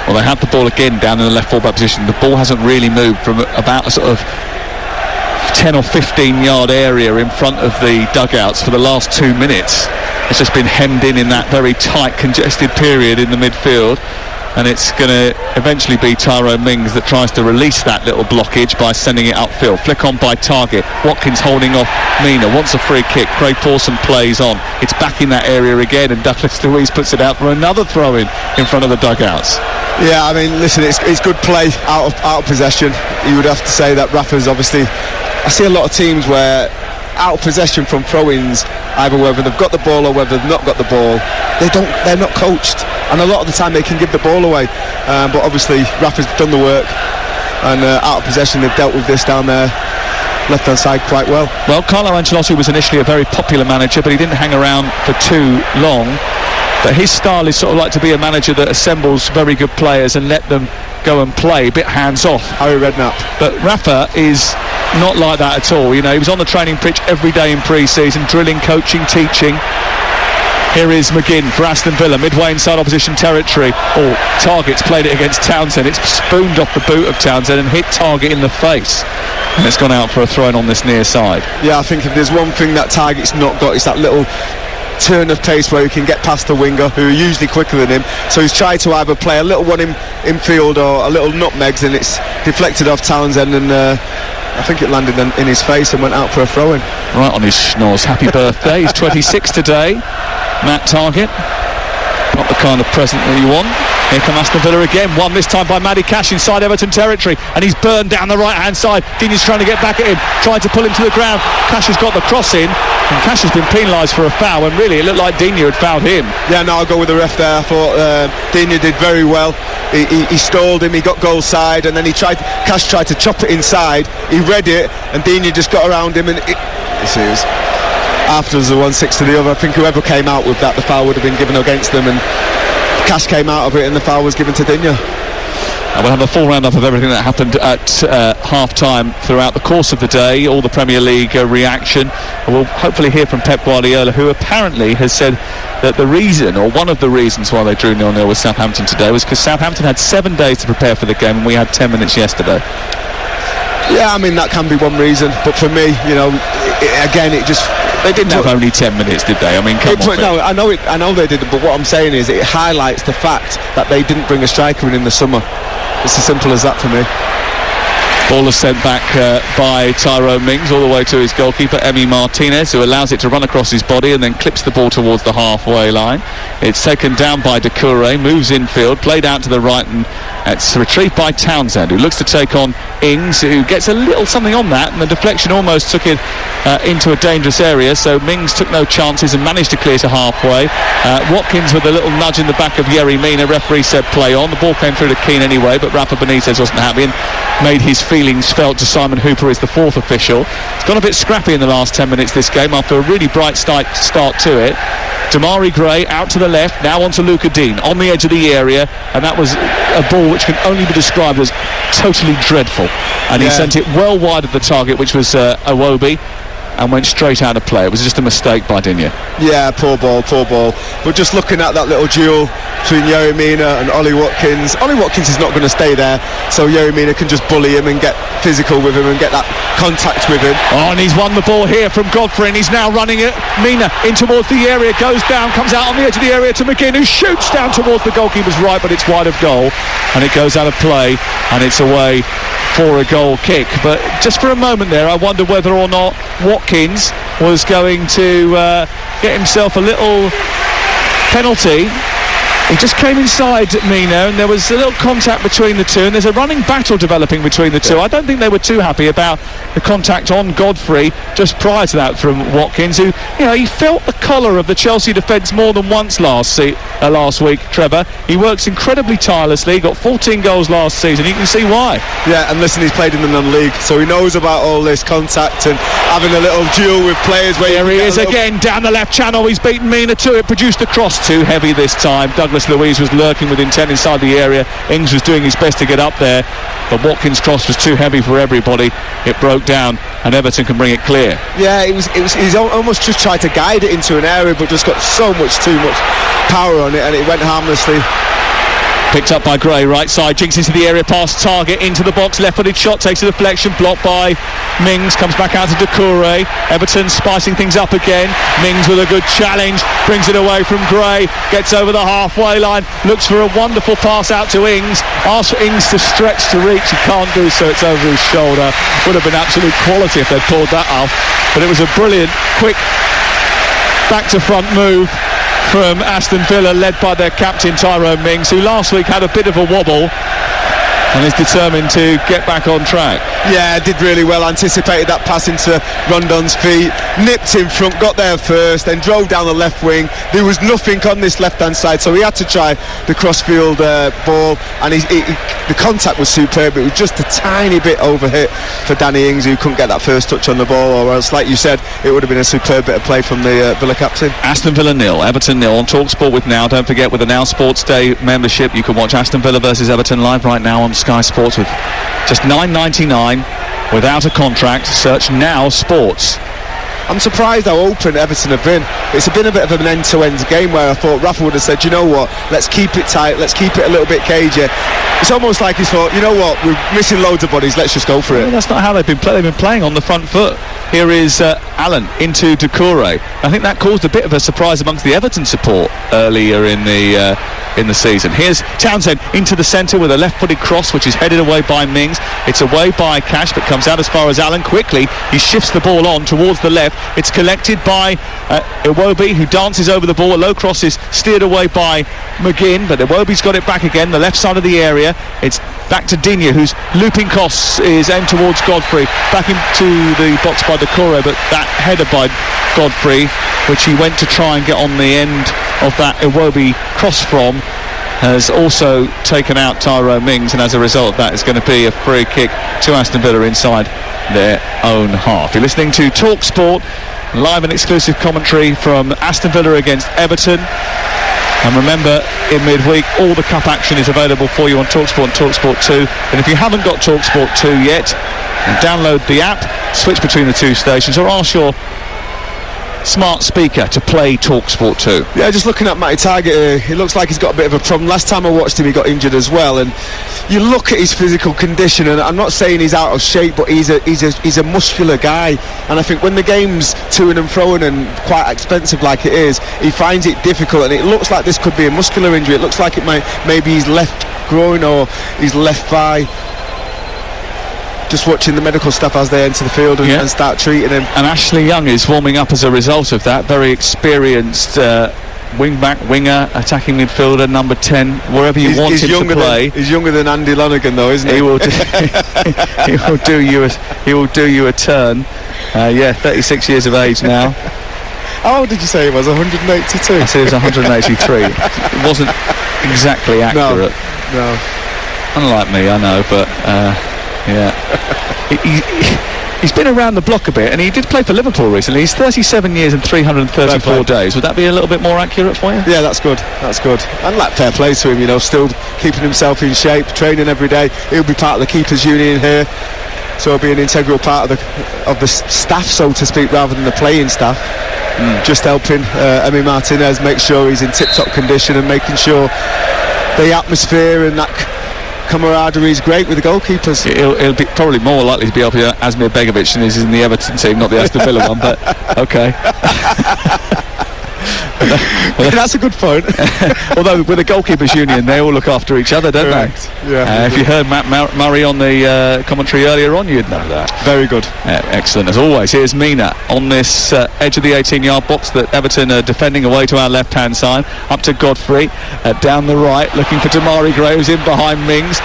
Well, they have the ball again down in the left full-back position. The ball hasn't really moved from about a sort of 10 or 15 yard area in front of the dugouts for the last 2 minutes. It's just been hemmed in that very tight, congested period in the midfield. And it's going to eventually be Tyrone Mings that tries to release that little blockage by sending it upfield. Flick on by Targett. Watkins holding off Mina. Wants a free kick. Craig Pawson plays on. It's back in that area again, and Douglas Luiz puts it out for another throw-in in front of the dugouts. Yeah, I mean, listen, it's good play out of possession. You would have to say that Rafa's obviously... I see a lot of teams where out of possession from throw-ins, either whether they've got the ball or whether they've not got the ball, they're not coached, and a lot of the time they can give the ball away, but obviously Rafa's done the work, and out of possession they've dealt with this down there left hand side quite well. Well, Carlo Ancelotti was initially a very popular manager, but he didn't hang around for too long. But his style is sort of like to be a manager that assembles very good players and let them go and play, a bit hands-off. Harry Redknapp. But Rafa is not like that at all. You know, he was on the training pitch every day in pre-season, drilling, coaching, teaching. Here is McGinn for Aston Villa, midway inside opposition territory. Targett's played it against Townsend. It's spooned off the boot of Townsend and hit Targett in the face. And it's gone out for a throw-in on this near side. Yeah, I think if there's one thing that Targett's not got, it's that little turn of pace where he can get past the winger, who are usually quicker than him. So he's tried to either play a little one in field or a little nutmegs, and it's deflected off Townsend, and I think it landed in his face and went out for a throw-in. Right on his schnoz. Happy birthday. He's 26 today. Matt Targett. Not the kind of present that you want. Here come Aston Villa again, won this time by Matty Cash inside Everton territory, and he's burned down the right hand side. Digne's trying to get back at him, trying to pull him to the ground. Cash has got the cross in, and Cash has been penalised for a foul, and really it looked like Digne had fouled him. Yeah, no, I'll go with the ref there. I thought Digne did very well. He stalled him, he got goal side, and then Cash tried to chop it inside. He read it, and Digne just got around him, and afterwards the 1-6 to the other. I think whoever came out with that, the foul would have been given against them, and Cash came out of it and the foul was given to Digne. And we'll have a full roundup of everything that happened at half-time throughout the course of the day, all the Premier League reaction. And we'll hopefully hear from Pep Guardiola, who apparently has said that the reason, or one of the reasons why they drew 0-0 with Southampton today, was because Southampton had 7 days to prepare for the game and we had 10 minutes yesterday. Yeah, I mean, that can be one reason, but for me, you know, it just... They didn't have only 10 minutes, did they? I mean, come on. No, I know they didn't, but what I'm saying is it highlights the fact that they didn't bring a striker in the summer. It's as simple as that for me. Ball is sent back by Tyrone Mings all the way to his goalkeeper, Emi Martinez, who allows it to run across his body and then clips the ball towards the halfway line. It's taken down by Doucouré, moves infield, played out to the right, and it's retrieved by Townsend, who looks to take on Ings, who gets a little something on that, and the deflection almost took it into a dangerous area, so Mings took no chances and managed to clear to halfway. Watkins with a little nudge in the back of Yerry Mina. Referee said play on. The ball came through to Keane anyway, but Rafa Benitez wasn't happy and made his feelings felt to Simon Hooper as the fourth official. It's gone a bit scrappy in the last 10 minutes this game after a really bright start to it. Damari Gray out to the left, now onto Luca Dean on the edge of the area, and that was a ball which can only be described as totally dreadful, and he sent it well wide of the target, which was Iwobi, and went straight out of play. It was just a mistake by Digne. Yeah, poor ball. But just looking at that little duel between Yerry Mina and Ollie Watkins is not going to stay there, so Yerry Mina can just bully him and get physical with him and get that contact with him. Oh, and he's won the ball here from Godfrey, and he's now running it. Mina in towards the area, goes down, comes out on the edge of the area to McGinn, who shoots down towards the goalkeeper's right, but it's wide of goal, and it goes out of play, and it's away for a goal kick. But just for a moment there, I wonder whether or not Watkins was going to get himself a little penalty. He just came inside Mina, and there was a little contact between the two, and there's a running battle developing between the two. I don't think they were too happy about the contact on Godfrey just prior to that from Watkins, who, he felt the collar of the Chelsea defence more than once last week, Trevor. He works incredibly tirelessly. He got 14 goals last season. You can see why. Yeah, and listen, he's played in the non-league, so he knows about all this contact and having a little duel with players. There he is again, down the left channel. He's beaten Mina to it, produced a cross, too heavy this time. Douglas Luiz was lurking with intent inside the area. Ings was doing his best to get up there, but Watkins' cross was too heavy for everybody. It broke down, and Everton can bring it clear. Yeah, he's almost just tried to guide it into an area, but just got too much power on it, and it went harmlessly. Picked up by Gray, right side, jinks into the area, past target, into the box, left-footed shot, takes a deflection, blocked by Mings, comes back out to Doucouré. Everton spicing things up again. Mings with a good challenge, brings it away from Gray, gets over the halfway line, looks for a wonderful pass out to Ings, asks for Ings to stretch to reach. He can't do so, it's over his shoulder. Would have been absolute quality if they'd pulled that off, but it was a brilliant, quick, back-to-front move from Aston Villa, led by their captain Tyrone Mings, who last week had a bit of a wobble and is determined to get back on track. Yeah, did really well, anticipated that pass into Rondon's feet, nipped in front, got there first, then drove down the left wing. There was nothing on this left-hand side, so he had to try the cross-field ball, and the contact was superb. It was just a tiny bit overhit for Danny Ings, who couldn't get that first touch on the ball, or else, like you said, it would have been a superb bit of play from the Villa captain. Aston Villa 0, Everton 0 on TalkSport with Now. Don't forget, with the Now Sports Day membership, you can watch Aston Villa versus Everton live right now on Sky Sports with just $9.99 without a contract. Search Now Sports. I'm surprised how open Everton have been. It's been a bit of an end-to-end game where I thought Rafa would have said, you know what, let's keep it tight, let's keep it a little bit cagey. It's almost like he thought, you know what, we're missing loads of bodies, let's just go for it. That's not how they've been playing. They've been playing on the front foot. Here is Allen into Doucouré. I think that caused a bit of a surprise amongst the Everton support earlier in the season. Here's Townsend into the centre with a left-footed cross, which is headed away by Mings. It's away by Cash, but comes out as far as Allen. Quickly, he shifts the ball on towards the left. It's collected by Iwobi, who dances over the ball. A low cross is steered away by McGinn, but Iwobi's got it back again, the left side of the area. It's back to Digne, whose looping cross is aimed towards Godfrey. Back into the box by Doucouré, but that header by Godfrey, which he went to try and get on the end of that Iwobi cross from, has also taken out Tyrone Mings, and as a result of that, it's going to be a free kick to Aston Villa inside their own half. You're listening to TalkSport, live and exclusive commentary from Aston Villa against Everton. And remember, in midweek, all the cup action is available for you on TalkSport and TalkSport 2. And if you haven't got TalkSport 2 yet, download the app, switch between the two stations, or ask your smart speaker to play TalkSport 2. Yeah, just looking at Matty Target, it looks like he's got a bit of a problem. Last time I watched him, he got injured as well, and you look at his physical condition, and I'm not saying he's out of shape, but he's a muscular guy, and I think when the game's to-ing and fro-ing and quite expensive like it is, he finds it difficult, and it looks like this could be a muscular injury. It looks like it maybe his left groin or his left thigh. just watching the medical staff as they enter the field and start treating him. And Ashley Young is warming up as a result of that. Very experienced winger, attacking midfielder, number 10, wherever you want him to play. He's younger than Andy Lonergan, though, isn't he? He will do you a turn. 36 years of age now. How old did you say he was? 182? I said he was 183. It wasn't exactly accurate. No. Unlike me, I know, but he's been around the block a bit, and he did play for Liverpool recently. He's 37 years and 334 days. Would that be a little bit more accurate for you? Yeah, that's good. And fair play to him, still keeping himself in shape, training every day. He'll be part of the keepers union here, so he'll be an integral part of the staff, so to speak, rather than the playing staff. Just helping Emi Martinez make sure he's in tip-top condition and making sure the atmosphere and that camaraderie is great with the goalkeepers. He'll be probably more likely to be helping Asmir Begovic than he's in the Everton team, not the Aston Villa one, but okay. That's a good point. Although with the goalkeepers union, they all look after each other, don't they? Yeah. If you heard Matt Murray on the commentary earlier on, you'd know that. Very good. Excellent as always. Here's Mina on this edge of the 18-yard box that Everton are defending away to our left-hand side. Up to Godfrey, down the right, looking for Damari Gray, who's in behind Mings.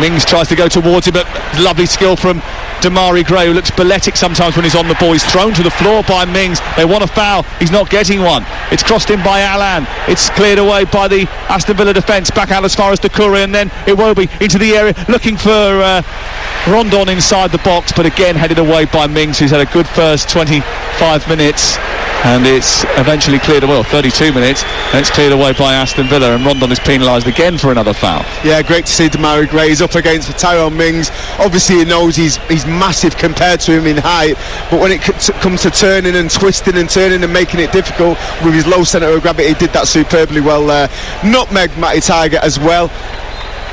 Mings tries to go towards him, but lovely skill from Damari Gray, who looks balletic sometimes when he's on the ball. He's thrown to the floor by Mings. They want a foul. He's not getting one. It's crossed in by Alan. It's cleared away by the Aston Villa defence. Back out as far as Doucouré, and then Iwobi into the area looking for Rondon inside the box, but again headed away by Mings, who's had a good first 25 minutes, and it's eventually cleared away, 32 minutes, and it's cleared away by Aston Villa, and Rondon is penalised again for another foul. Yeah, great to see Damari Gray. He's up against Tyrone Mings. Obviously he knows he's massive compared to him in height, but when it comes to turning and twisting and turning and making it difficult with his low centre of gravity, he did that superbly well there. Nutmeg Matty Tiger as well.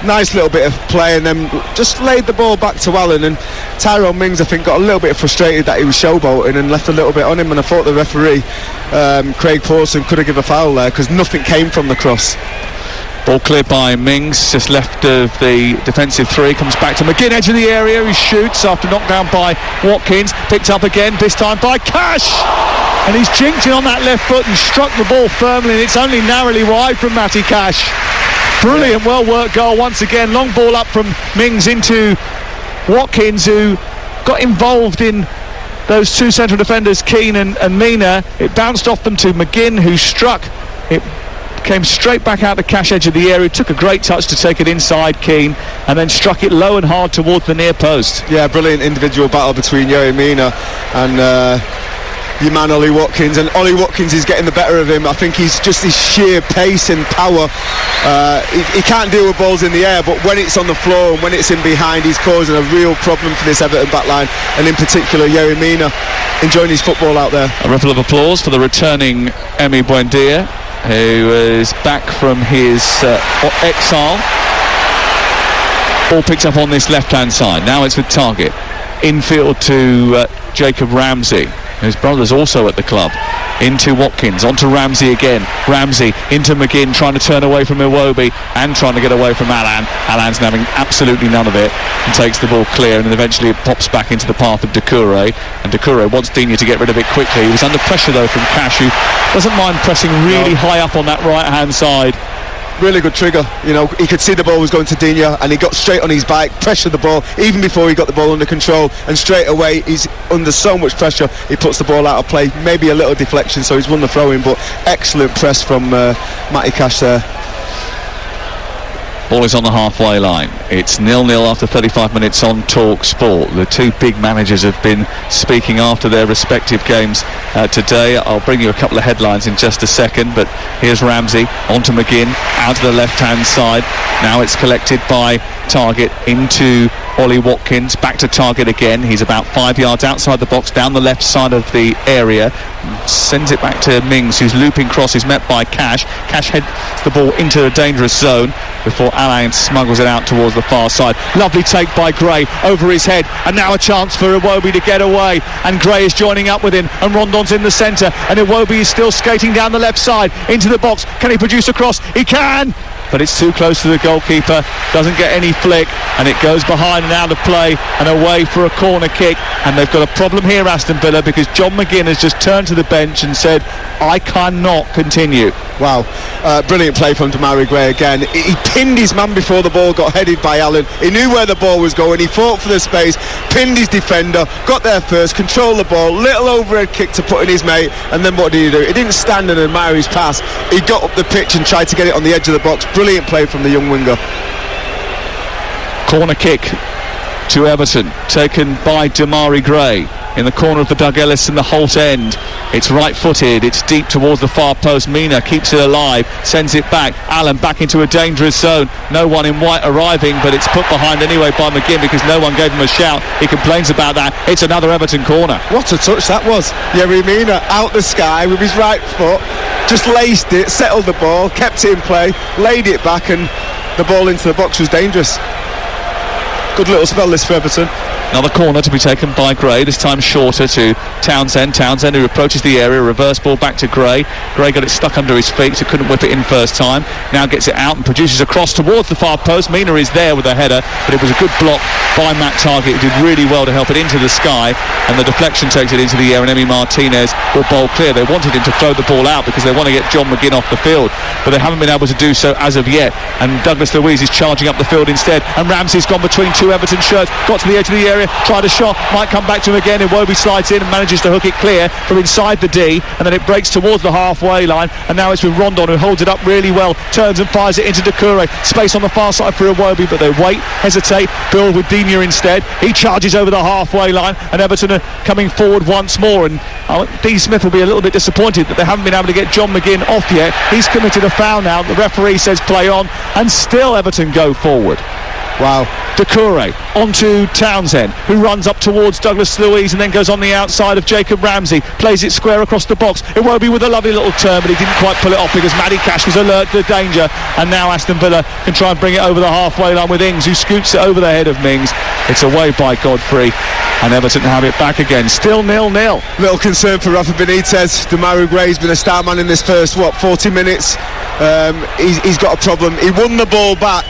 Nice little bit of play, and then just laid the ball back to Allen, and Tyrone Mings, I think, got a little bit frustrated that he was showboating and left a little bit on him, and I thought the referee, Craig Pawson, could have given a foul there because nothing came from the cross. Ball cleared by Mings, just left of the defensive three, comes back to McGinn, edge of the area, he shoots after knocked down by Watkins, picked up again, this time by Cash, and he's jinked it on that left foot and struck the ball firmly, and it's only narrowly wide from Matty Cash. Brilliant, well worked goal once again. Long ball up from Mings into Watkins, who got involved in those two central defenders, Keane and Mina. It bounced off them to McGinn, who struck. It came straight back out the Cash edge of the area. Took a great touch to take it inside Keane, and then struck it low and hard towards the near post. Yeah, brilliant individual battle between Yoey Mina and your man Ollie Watkins, and Ollie Watkins is getting the better of him. I think he's just his sheer pace and power. He can't deal with balls in the air, but when it's on the floor and when it's in behind, he's causing a real problem for this Everton backline, and in particular Yoey Mina enjoying his football out there. A ripple of applause for the returning Emi Buendia, who is back from his exile. Ball picked up on this left-hand side. Now it's with Target. Infield to Jacob Ramsey. His brother's also at the club. Into Watkins, onto Ramsey again. Ramsey into McGinn, trying to turn away from Iwobi and trying to get away from Alan. Alan's having absolutely none of it and takes the ball clear, and then eventually it pops back into the path of Doucouré, and Doucouré wants Digne to get rid of it quickly. He was under pressure though from Cash, who doesn't mind pressing really high up on that right hand side. Really good trigger, he could see the ball was going to Digne, and he got straight on his bike, pressured the ball even before he got the ball under control, and straight away he's under so much pressure he puts the ball out of play. Maybe a little deflection, so he's won the throw-in, but excellent press from Matty Cash there. Ball is on the halfway line. It's 0-0 after 35 minutes on Talk Sport. The two big managers have been speaking after their respective games today. I'll bring you a couple of headlines in just a second, but here's Ramsey onto McGinn, out to the left-hand side. Now it's collected by Target into Ollie Watkins, back to Target again. He's about 5 yards outside the box, down the left side of the area, sends it back to Mings, who's looping cross, is met by Cash. Cash heads the ball into a dangerous zone before Alain smuggles it out towards the far side. Lovely take by Gray over his head, and now a chance for Iwobi to get away, and Gray is joining up with him, and Rondon's in the centre, and Iwobi is still skating down the left side into the box. Can he produce a cross? He can! but it's too close to the goalkeeper, doesn't get any flick, and it goes behind and out of play and away for a corner kick. And they've got a problem here, Aston Villa, because John McGinn has just turned to the bench and said, I cannot continue. Wow, brilliant play from Demarai Gray again. He pinned his man before the ball got headed by Allen. He knew where the ball was going, he fought for the space, pinned his defender, got there first, controlled the ball, little overhead kick to put in his mate, and then what did he do? He didn't stand and admire his pass, he got up the pitch and tried to get it on the edge of the box. Brilliant play from the young winger. Corner kick to Everton, taken by Demarai Gray in the corner of the Doug Ellis and the Holt end. It's right-footed, it's deep towards the far post. Mina keeps it alive, sends it back. Allen back into a dangerous zone. No one in white arriving, but it's put behind anyway by McGinn because no one gave him a shout. He complains about that. It's another Everton corner. What a touch that was. Yerry Mina out the sky with his right foot, just laced it, settled the ball, kept it in play, laid it back, and the ball into the box was dangerous. Good little spell this for Everton. Another corner to be taken by Gray, this time shorter to Townsend. Townsend, who approaches the area, reverse ball back to Gray. Gray got it stuck under his feet, so couldn't whip it in first time. Now gets it out and produces a cross towards the far post. Mina is there with a header, but it was a good block by Matt Targett, who did really well to help it into the sky, and the deflection takes it into the air, and Emi Martinez will bowl clear. They wanted him to throw the ball out because they want to get John McGinn off the field, but they haven't been able to do so as of yet, and Douglas Luiz is charging up the field instead, and Ramsey's gone between two Everton shirts, got to the edge of the area, tried a shot, might come back to him again. Iwobi slides in and manages to hook it clear from inside the D, and then it breaks towards the halfway line, and now it's with Rondon, who holds it up really well, turns and fires it into Doucouré. Space on the far side for Iwobi, but they wait, hesitate, build with Digne instead. He charges over the halfway line, and Everton are coming forward once more, and Dean Smith will be a little bit disappointed that they haven't been able to get John McGinn off yet. He's committed a foul now. The referee says play on, and still Everton go forward. Wow. Doucouré onto Townsend, who runs up towards Douglas Luiz and then goes on the outside of Jacob Ramsey, plays it square across the box. Iwobi with a lovely little turn, but he didn't quite pull it off because Matty Cash was alert to danger, and now Aston Villa can try and bring it over the halfway line with Ings, who scoots it over the head of Mings. It's away by Godfrey, and Everton have it back again. Still 0-0. Little concern for Rafa Benitez. Demarai Gray's been a star man in this first 40 minutes. He's got a problem. He won the ball back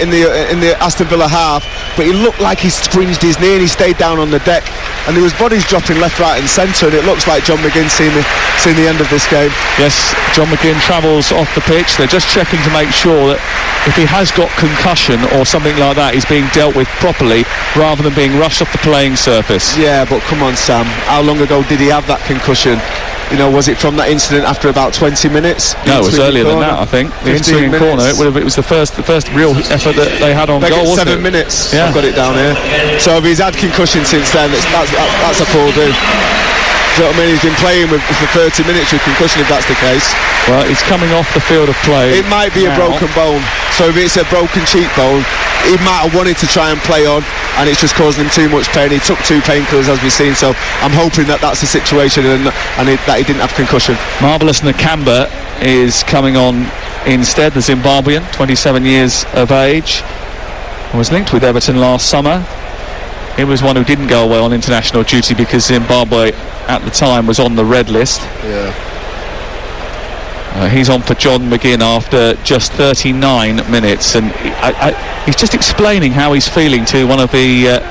in the Aston Villa half, but he looked like he scringed his knee and he stayed down on the deck, and there was bodies dropping left, right and centre, and it looks like John McGinn's seen the end of this game. Yes, John McGinn travels off the pitch. They're just checking to make sure that if he has got concussion or something like that, he's being dealt with properly rather than being rushed off the playing surface. Yeah, but come on, Sam, how long ago did he have that concussion? You know, was it from that incident after about 20 minutes? No, it was earlier than that, I think. The ensuing corner, it was the first real effort that they had on goal, wasn't it? 7 minutes, yeah. I've got it down here. So if he's had concussion since then, that's a poor do. Do you know what I mean? He's been playing for 30 minutes with concussion, if that's the case. Well, he's coming off the field of play. It might be a broken bone. So if it's a broken cheekbone, he might have wanted to try and play on, and it's just causing him too much pain. He took 2 painkillers, as we've seen, so I'm hoping that that's the situation and that he didn't have concussion. Marvellous Nakamba is coming on instead, the Zimbabwean, 27 years of age, was linked with Everton last summer. He was one who didn't go away on international duty because Zimbabwe at the time was on the red list. Yeah. He's on for John McGinn after just 39 minutes, and he's just explaining how he's feeling to one of the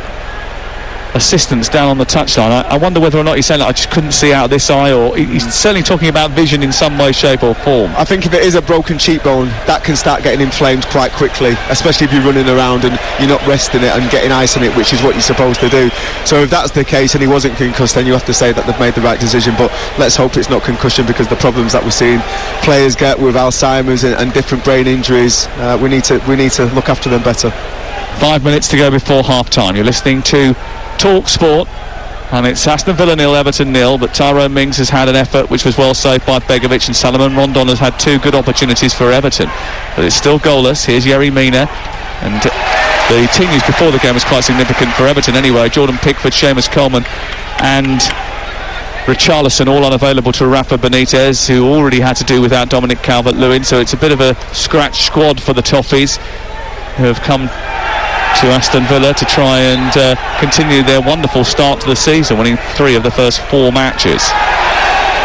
assistants down on the touchline. I wonder whether or not he's saying I just couldn't see out of this eye, or he's certainly talking about vision in some way, shape or form. I think if it is a broken cheekbone, that can start getting inflamed quite quickly, especially if you're running around and you're not resting it and getting ice in it, which is what you're supposed to do. So if that's the case and he wasn't concussed, then you have to say that they've made the right decision, but let's hope it's not concussion, because the problems that we're seeing players get with Alzheimer's and different brain injuries, we need to look after them better. 5 minutes to go before half-time. You're listening to Talk Sport, and it's Aston Villa 0, Everton 0, but Tyrone Mings has had an effort which was well saved by Begovic, and Salomon Rondon has had 2 good opportunities for Everton, but it's still goalless. Here's Yerry Mina, and the team news before the game was quite significant for Everton anyway. Jordan Pickford, Seamus Coleman and Richarlison all unavailable to Rafa Benitez, who already had to do without Dominic Calvert-Lewin, so it's a bit of a scratch squad for the Toffees, who have come to Aston Villa to try and continue their wonderful start to the season, winning 3 of the first 4 matches.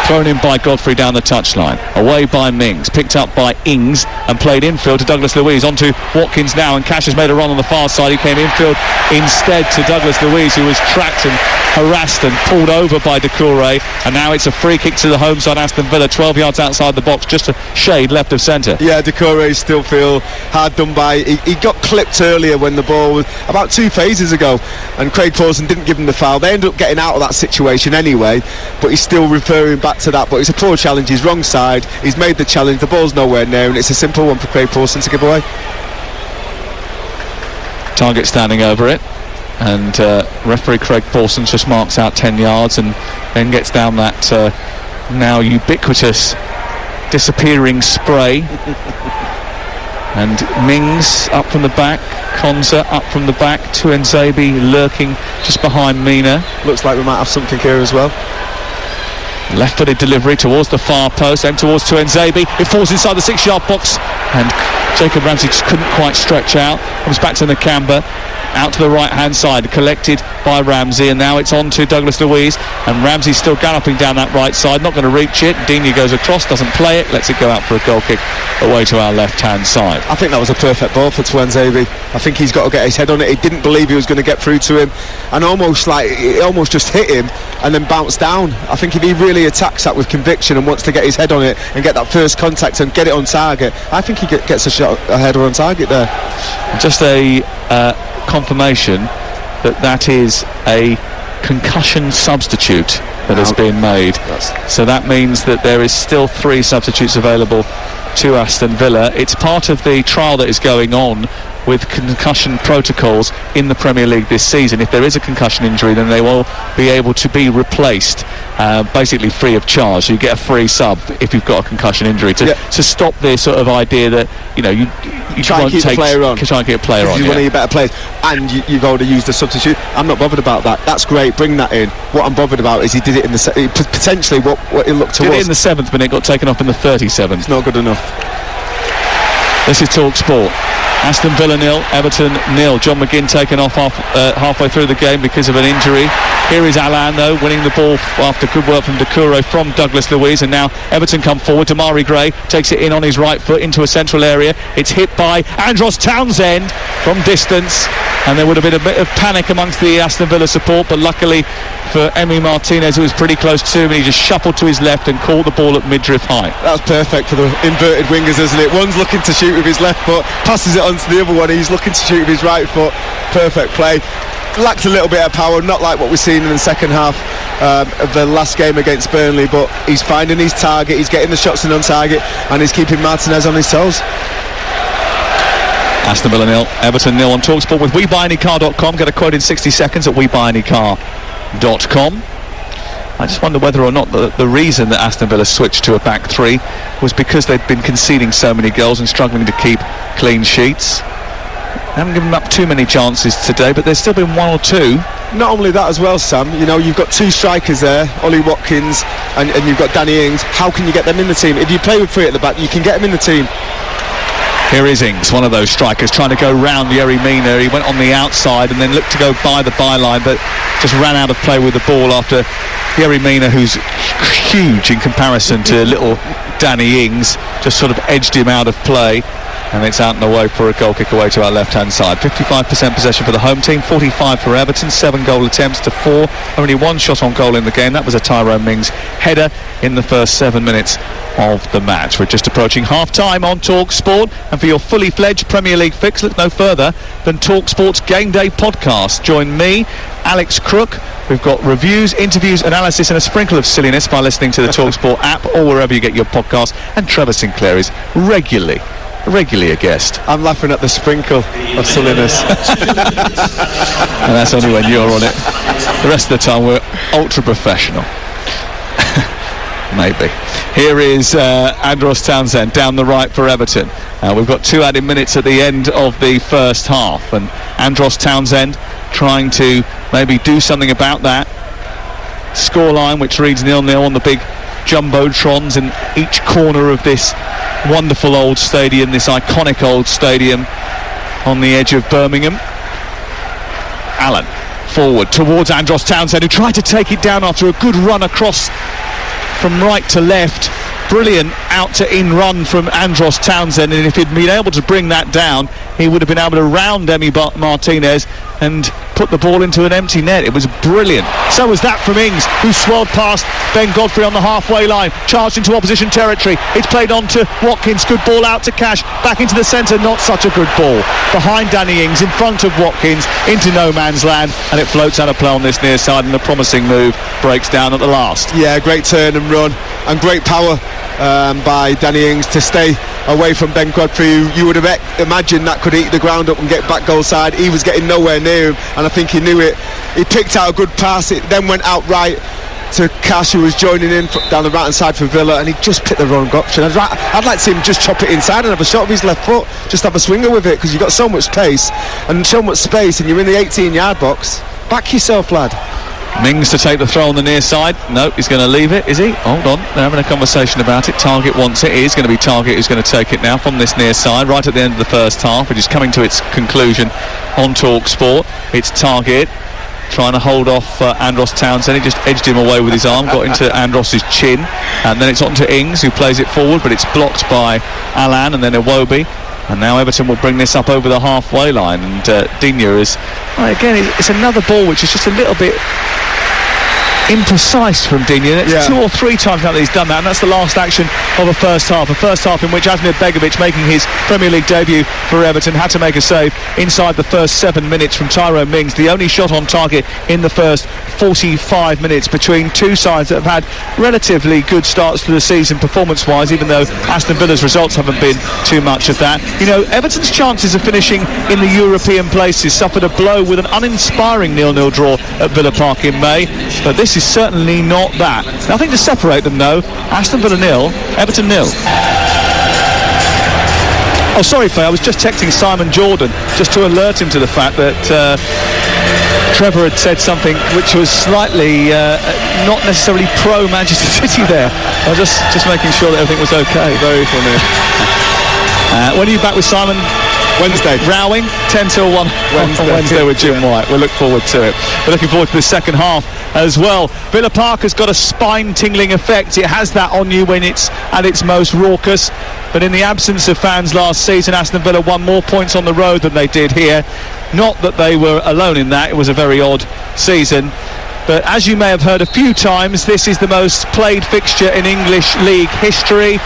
Thrown in by Godfrey down the touchline, away by Mings, picked up by Ings, and played infield to Douglas Luiz, onto Watkins now, and Cash has made a run on the far side. He came infield instead to Douglas Luiz, who was tracked and harassed and pulled over by Doucouré, and now it's a free kick to the home side Aston Villa, 12 yards outside the box, just a shade left of centre. Yeah, Doucouré still feel hard done by. He got clipped earlier when the ball was about 2 phases ago, and Craig Pawson didn't give him the foul. They ended up getting out of that situation anyway, but he's still referring back to that. But it's a poor challenge, he's wrong side, he's made the challenge, the ball's nowhere near, and it's a simple one for Craig Pawson to give away. Target standing over it, and referee Craig Pawson just marks out 10 yards and then gets down that now ubiquitous disappearing spray. And Mings up from the back, Konza up from the back, Tuanzebe lurking just behind Mina. Looks like we might have something here as well. Left-footed delivery towards the far post, aimed towards Tuanzebe. It falls inside the 6-yard box, and Jacob Ramsey just couldn't quite stretch out. Comes back to Nakamba, out to the right-hand side, collected by Ramsey, and now it's on to Douglas Luiz, and Ramsey's still galloping down that right side, not going to reach it. Digne goes across, doesn't play it, lets it go out for a goal kick away to our left-hand side. I think that was a perfect ball for Tuanzebe. I think he's got to get his head on it. He didn't believe he was going to get through to him, and it almost just hit him and then bounced down. I think if he really attacks that with conviction and wants to get his head on it and get that first contact and get it on target, I think he gets a header on target there. Just a confirmation that is a concussion substitute that has been made. So that means that there is still 3 substitutes available to Aston Villa. It's part of the trial that is going on with concussion protocols in the Premier League this season. If there is a concussion injury, then they will be able to be replaced basically free of charge. So you get a free sub if you've got a concussion injury to stop the sort of idea that you try and keep the player on. Try and keep a player on. He's one of your better players, and you've already used the substitute. I'm not bothered about that. That's great. Bring that in. What I'm bothered about is he did it in the potentially what it looked to us. Did it in the 7th minute, got taken off in the 37th. It's not good enough. This is Talk Sport. Aston Villa 0, Everton 0. John McGinn taken off halfway through the game because of an injury. Here is Alain, though, winning the ball after good work from Doucouré from Douglas Luiz, and now Everton come forward. Damari Gray takes it in on his right foot into a central area. It's hit by Andros Townsend from distance, and there would have been a bit of panic amongst the Aston Villa support, but luckily for Emi Martinez, who was pretty close to him, and he just shuffled to his left and caught the ball at midriff height. That's perfect for the inverted wingers, isn't it? One's looking to shoot with his left foot, passes it on to the other one, he's looking to shoot with his right foot. Perfect play. Lacked a little bit of power, not like what we've seen in the second half of the last game against Burnley, but he's finding his target, he's getting the shots in on target, and he's keeping Martinez on his toes. Aston Villa 0, Everton 0 on TalkSport with WeBuyAnyCar.com. Get a quote in 60 seconds at WeBuyAnyCar.com. I just wonder whether or not the reason that Aston Villa switched to a back 3 was because they'd been conceding so many goals and struggling to keep clean sheets. They haven't given up too many chances today, but there's still been 1 or 2. Not only that as well, Sam, you've got 2 strikers there, Ollie Watkins and you've got Danny Ings. How can you get them in the team? If you play with 3 at the back, you can get them in the team. Here is Ings, one of those strikers, trying to go round Yerry Mina. He went on the outside and then looked to go by the byline, but just ran out of play with the ball after Yerry Mina, who's huge in comparison to little Danny Ings, just sort of edged him out of play. And it's out and away for a goal kick away to our left-hand side. 55% possession for the home team, 45 for Everton, 7 goal attempts to 4. Only 1 shot on goal in the game. That was a Tyrone Mings header in the first 7 minutes of the match. We're just approaching half-time on Talk Sport. And for your fully fledged Premier League fix, look no further than Talk Sport's Game Day podcast. Join me, Alex Crook. We've got reviews, interviews, analysis, and a sprinkle of silliness by listening to the Talk Sport app or wherever you get your podcast. And Trevor Sinclair is regularly a guest. I'm laughing at the sprinkle of silliness. And that's only when you're on it. The rest of the time we're ultra professional. Maybe. Here is Andros Townsend down the right for Everton. We've got 2 added minutes at the end of the first half, and Andros Townsend trying to maybe do something about that scoreline, which reads 0-0 on the big jumbotrons in each corner of this wonderful old stadium, this iconic old stadium on the edge of Birmingham. Allen forward towards Andros Townsend, who tried to take it down after a good run across from right to left. brilliant out-to-in run from Andros Townsend, and if he'd been able to bring that down, he would have been able to round Emi Martinez and put the ball into an empty net. It was brilliant. So was that from Ings, who swirled past Ben Godfrey on the halfway line, charged into opposition territory. It's played on to Watkins, good ball out to Cash, back into the centre, not such a good ball. Behind Danny Ings, in front of Watkins, into no man's land, and it floats out of play on this near side, and the promising move breaks down at the last. Yeah, great turn and run, and great power by Danny Ings to stay away from Ben Godfrey, who you would have imagined that could eat the ground up and get back goal side. He was getting nowhere near him, and I think he knew it. He picked out a good pass, it then went out right to Cash, who was joining in down the right hand side for Villa, and he just picked the wrong option. I'd like to see him just chop it inside and have a shot of his left foot, just have a swinger with it, because you've got so much pace and so much space, and you're in the 18-yard box. Back yourself, lad. Mings to take the throw on the near side. No, he's going to leave it, is he? Hold on, they're having a conversation about it. Target wants it. It is going to be Target who's going to take it now from this near side, right at the end of the first half, which is coming to its conclusion on Talk Sport. It's Target trying to hold off Andros Townsend. He just edged him away with his arm, got into Andros's chin, and then it's on to Ings, who plays it forward, but it's blocked by Alan and then Iwobi. And now Everton will bring this up over the halfway line, and Digne is, well, again, it's another ball which is just a little bit imprecise from Digne. It's 2 or 3 times now that he's done that, and that's the last action of the first half. A first half in which Asmir Begovic, making his Premier League debut for Everton, had to make a save inside the first 7 minutes from Tyrone Mings, the only shot on target in the first 45 minutes between two sides that have had relatively good starts to the season performance-wise, even though Aston Villa's results haven't been too much of that. You know, Everton's chances of finishing in the European places suffered a blow with an uninspiring 0-0 draw at Villa Park in May, but this is certainly not that. Nothing to separate them though. Aston Villa 0, Everton 0. Oh, sorry, Faye, I was just texting Simon Jordan just to alert him to the fact that Trevor had said something which was slightly not necessarily pro Manchester City there. I was just making sure that everything was okay. Very funny. When are you back with Simon? Wednesday. Rowing, 10 till 1 on Wednesday with Jim White. We'll look forward to it. We're looking forward to the second half as well. Villa Park has got a spine-tingling effect. It has that on you when it's at its most raucous. But in the absence of fans last season, Aston Villa won more points on the road than they did here. Not that they were alone in that. It was a very odd season. But as you may have heard a few times, this is the most played fixture in English League history,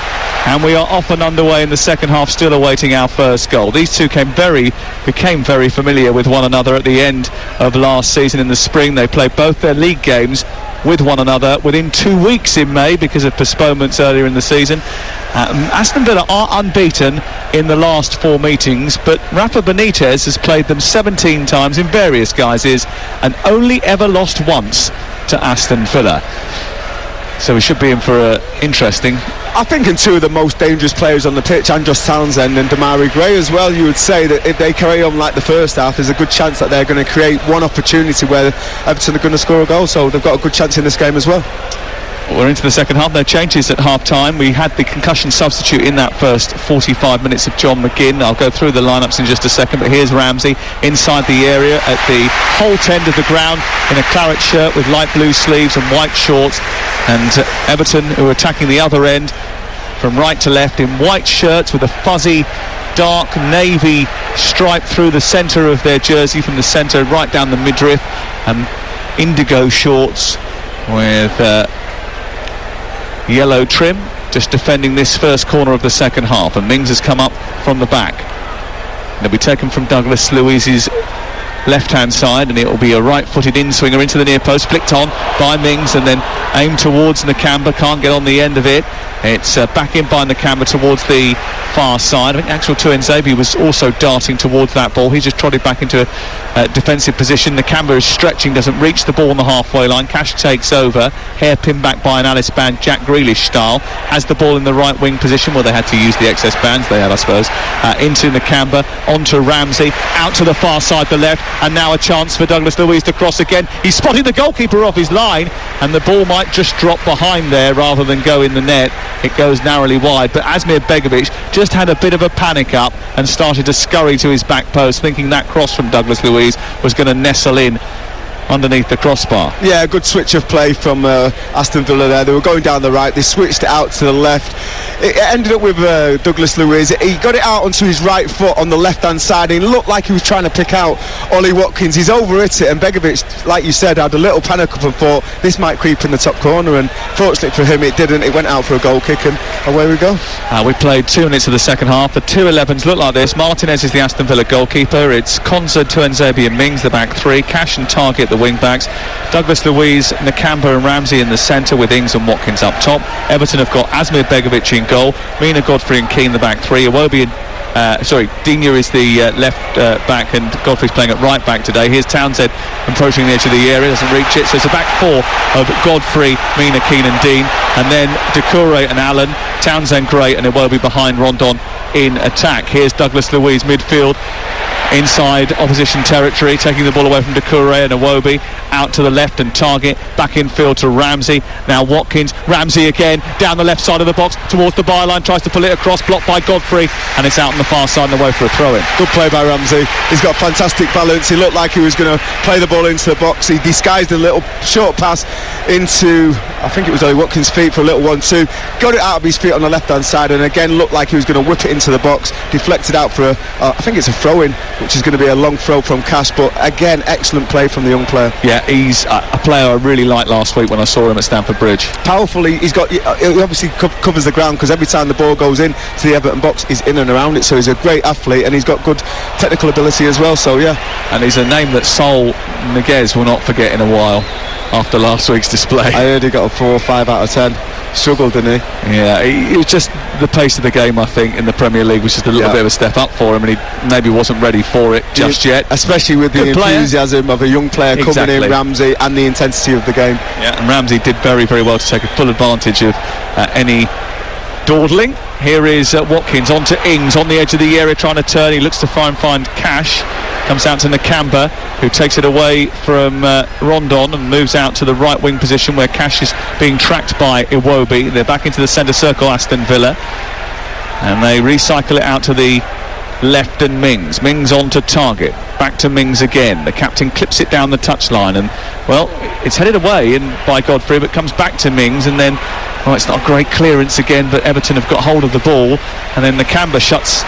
and we are off and underway in the second half, still awaiting our first goal. These two became very familiar with one another at the end of last season in the spring. They played both their league games with one another within 2 weeks in May because of postponements earlier in the season. Aston Villa are unbeaten in the last 4 meetings, but Rafa Benitez has played them 17 times in various guises and only ever lost once to Aston Villa. So we should be in for an interesting. I think in two of the most dangerous players on the pitch, Andros Townsend and Damari Gray as well, you would say that if they carry on like the first half, there's a good chance that they're going to create one opportunity where Everton are going to score a goal, so they've got a good chance in this game as well. We're into the second half. No changes at half-time. We had the concussion substitute in that first 45 minutes of John McGinn. I'll go through the lineups in just a second, but here's Ramsey inside the area at the Holt end of the ground in a claret shirt with light blue sleeves and white shorts, and Everton, who are attacking the other end from right to left in white shirts with a fuzzy dark navy stripe through the centre of their jersey, from the centre right down the midriff, and indigo shorts with yellow trim, just defending this first corner of the second half. And Mings has come up from the back. They'll be taken from Douglas Luiz's left-hand side, and it will be a right-footed in-swinger into the near post, flicked on by Mings and then aimed towards Nakamba. Can't get on the end of it. It's back in by Nakamba towards the far side. I think Axel Tuanzebe was also darting towards that ball. He's just trotted back into a defensive position. Nakamba is stretching, doesn't reach the ball on the halfway line. Cash takes over, hairpin back by an Alice Band, Jack Grealish style. Has the ball in the right wing position. Well, they had to use the excess bands they had, I suppose. Into Nakamba, onto Ramsey, out to the far side, the left, and now a chance for Douglas Luiz to cross again. He's spotted the goalkeeper off his line, and the ball might just drop behind there rather than go in the net. It goes narrowly wide, but Asmir Begovic just had a bit of a panic up and started to scurry to his back post, thinking that cross from Douglas Luiz was going to nestle in underneath the crossbar. Yeah, a good switch of play from Aston Villa there. They were going down the right, they switched it out to the left. It ended up with Douglas Luiz. He got it out onto his right foot on the left-hand side. He looked like he was trying to pick out Ollie Watkins. He's over-hit it, and Begovic, like you said, had a little panic up and thought this might creep in the top corner, and fortunately for him it didn't. It went out for a goal kick, and away we go. We played 2 minutes of the second half. The 2-11s look like this. Martinez is the Aston Villa goalkeeper. It's Konza, Tuanzebe and Mings, the back three. Cash and Targett, the wing-backs. Douglas Luiz, Nakamba and Ramsey in the centre, with Ings and Watkins up top. Everton have got Asmir Begovic in goal. Mina, Godfrey and Keane the back three. Iwobi and Digne is the left back, and Godfrey's playing at right back today. Here's Townsend approaching the edge of the area, doesn't reach it, so it's a back four of Godfrey, Mina, Keane and Dean, and then Doucouré and Allen, Townsend, Gray and Iwobi behind Rondon in attack. Here's Douglas Luiz midfield, inside opposition territory, taking the ball away from Doucouré and Iwobi, out to the left and Targett, back infield to Ramsey. Now Watkins, Ramsey again, down the left side of the box towards the byline, tries to pull it across, blocked by Godfrey, and it's out on the far side and away for a throw-in. Good play by Ramsey. He's got fantastic balance. He looked like he was going to play the ball into the box. He disguised a little short pass into, I think it was Ollie Watkins' feet for a little 1-2, got it out of his feet on the left-hand side, and again looked like he was going to whip it into the box, deflected out for I think it's a throw-in, which is going to be a long throw from Cash, but again, excellent play from the young player. Yeah, he's a player I really liked last week when I saw him at Stamford Bridge. Powerful. He obviously covers the ground, because every time the ball goes in to the Everton box, he's in and around it, so he's a great athlete, and he's got good technical ability as well, so yeah. And he's a name that Sol Niguez will not forget in a while after last week's display. I heard he got a 4 or 5 out of 10. Struggled, didn't he? Yeah, it was just the pace of the game, I think, in the Premier League was just a little bit of a step up for him, and he maybe wasn't ready for it just yet. Especially with the enthusiasm of a young player coming in, Ramsey, and the intensity of the game. Yeah, and Ramsey did very, very well to take a full advantage of any dawdling. Here is Watkins onto Ings on the edge of the area, trying to turn. He looks to try and find Cash. Comes out to Nakamba, who takes it away from Rondon and moves out to the right wing position where Cash is being tracked by Iwobi. They're back into the centre circle, Aston Villa, and they recycle it out to the left, and Mings on to Targett, back to Mings again. The captain clips it down the touchline, and well, it's headed away by Godfrey, but comes back to Mings, and then it's not a great clearance again, but Everton have got hold of the ball, and then Nakamba shuts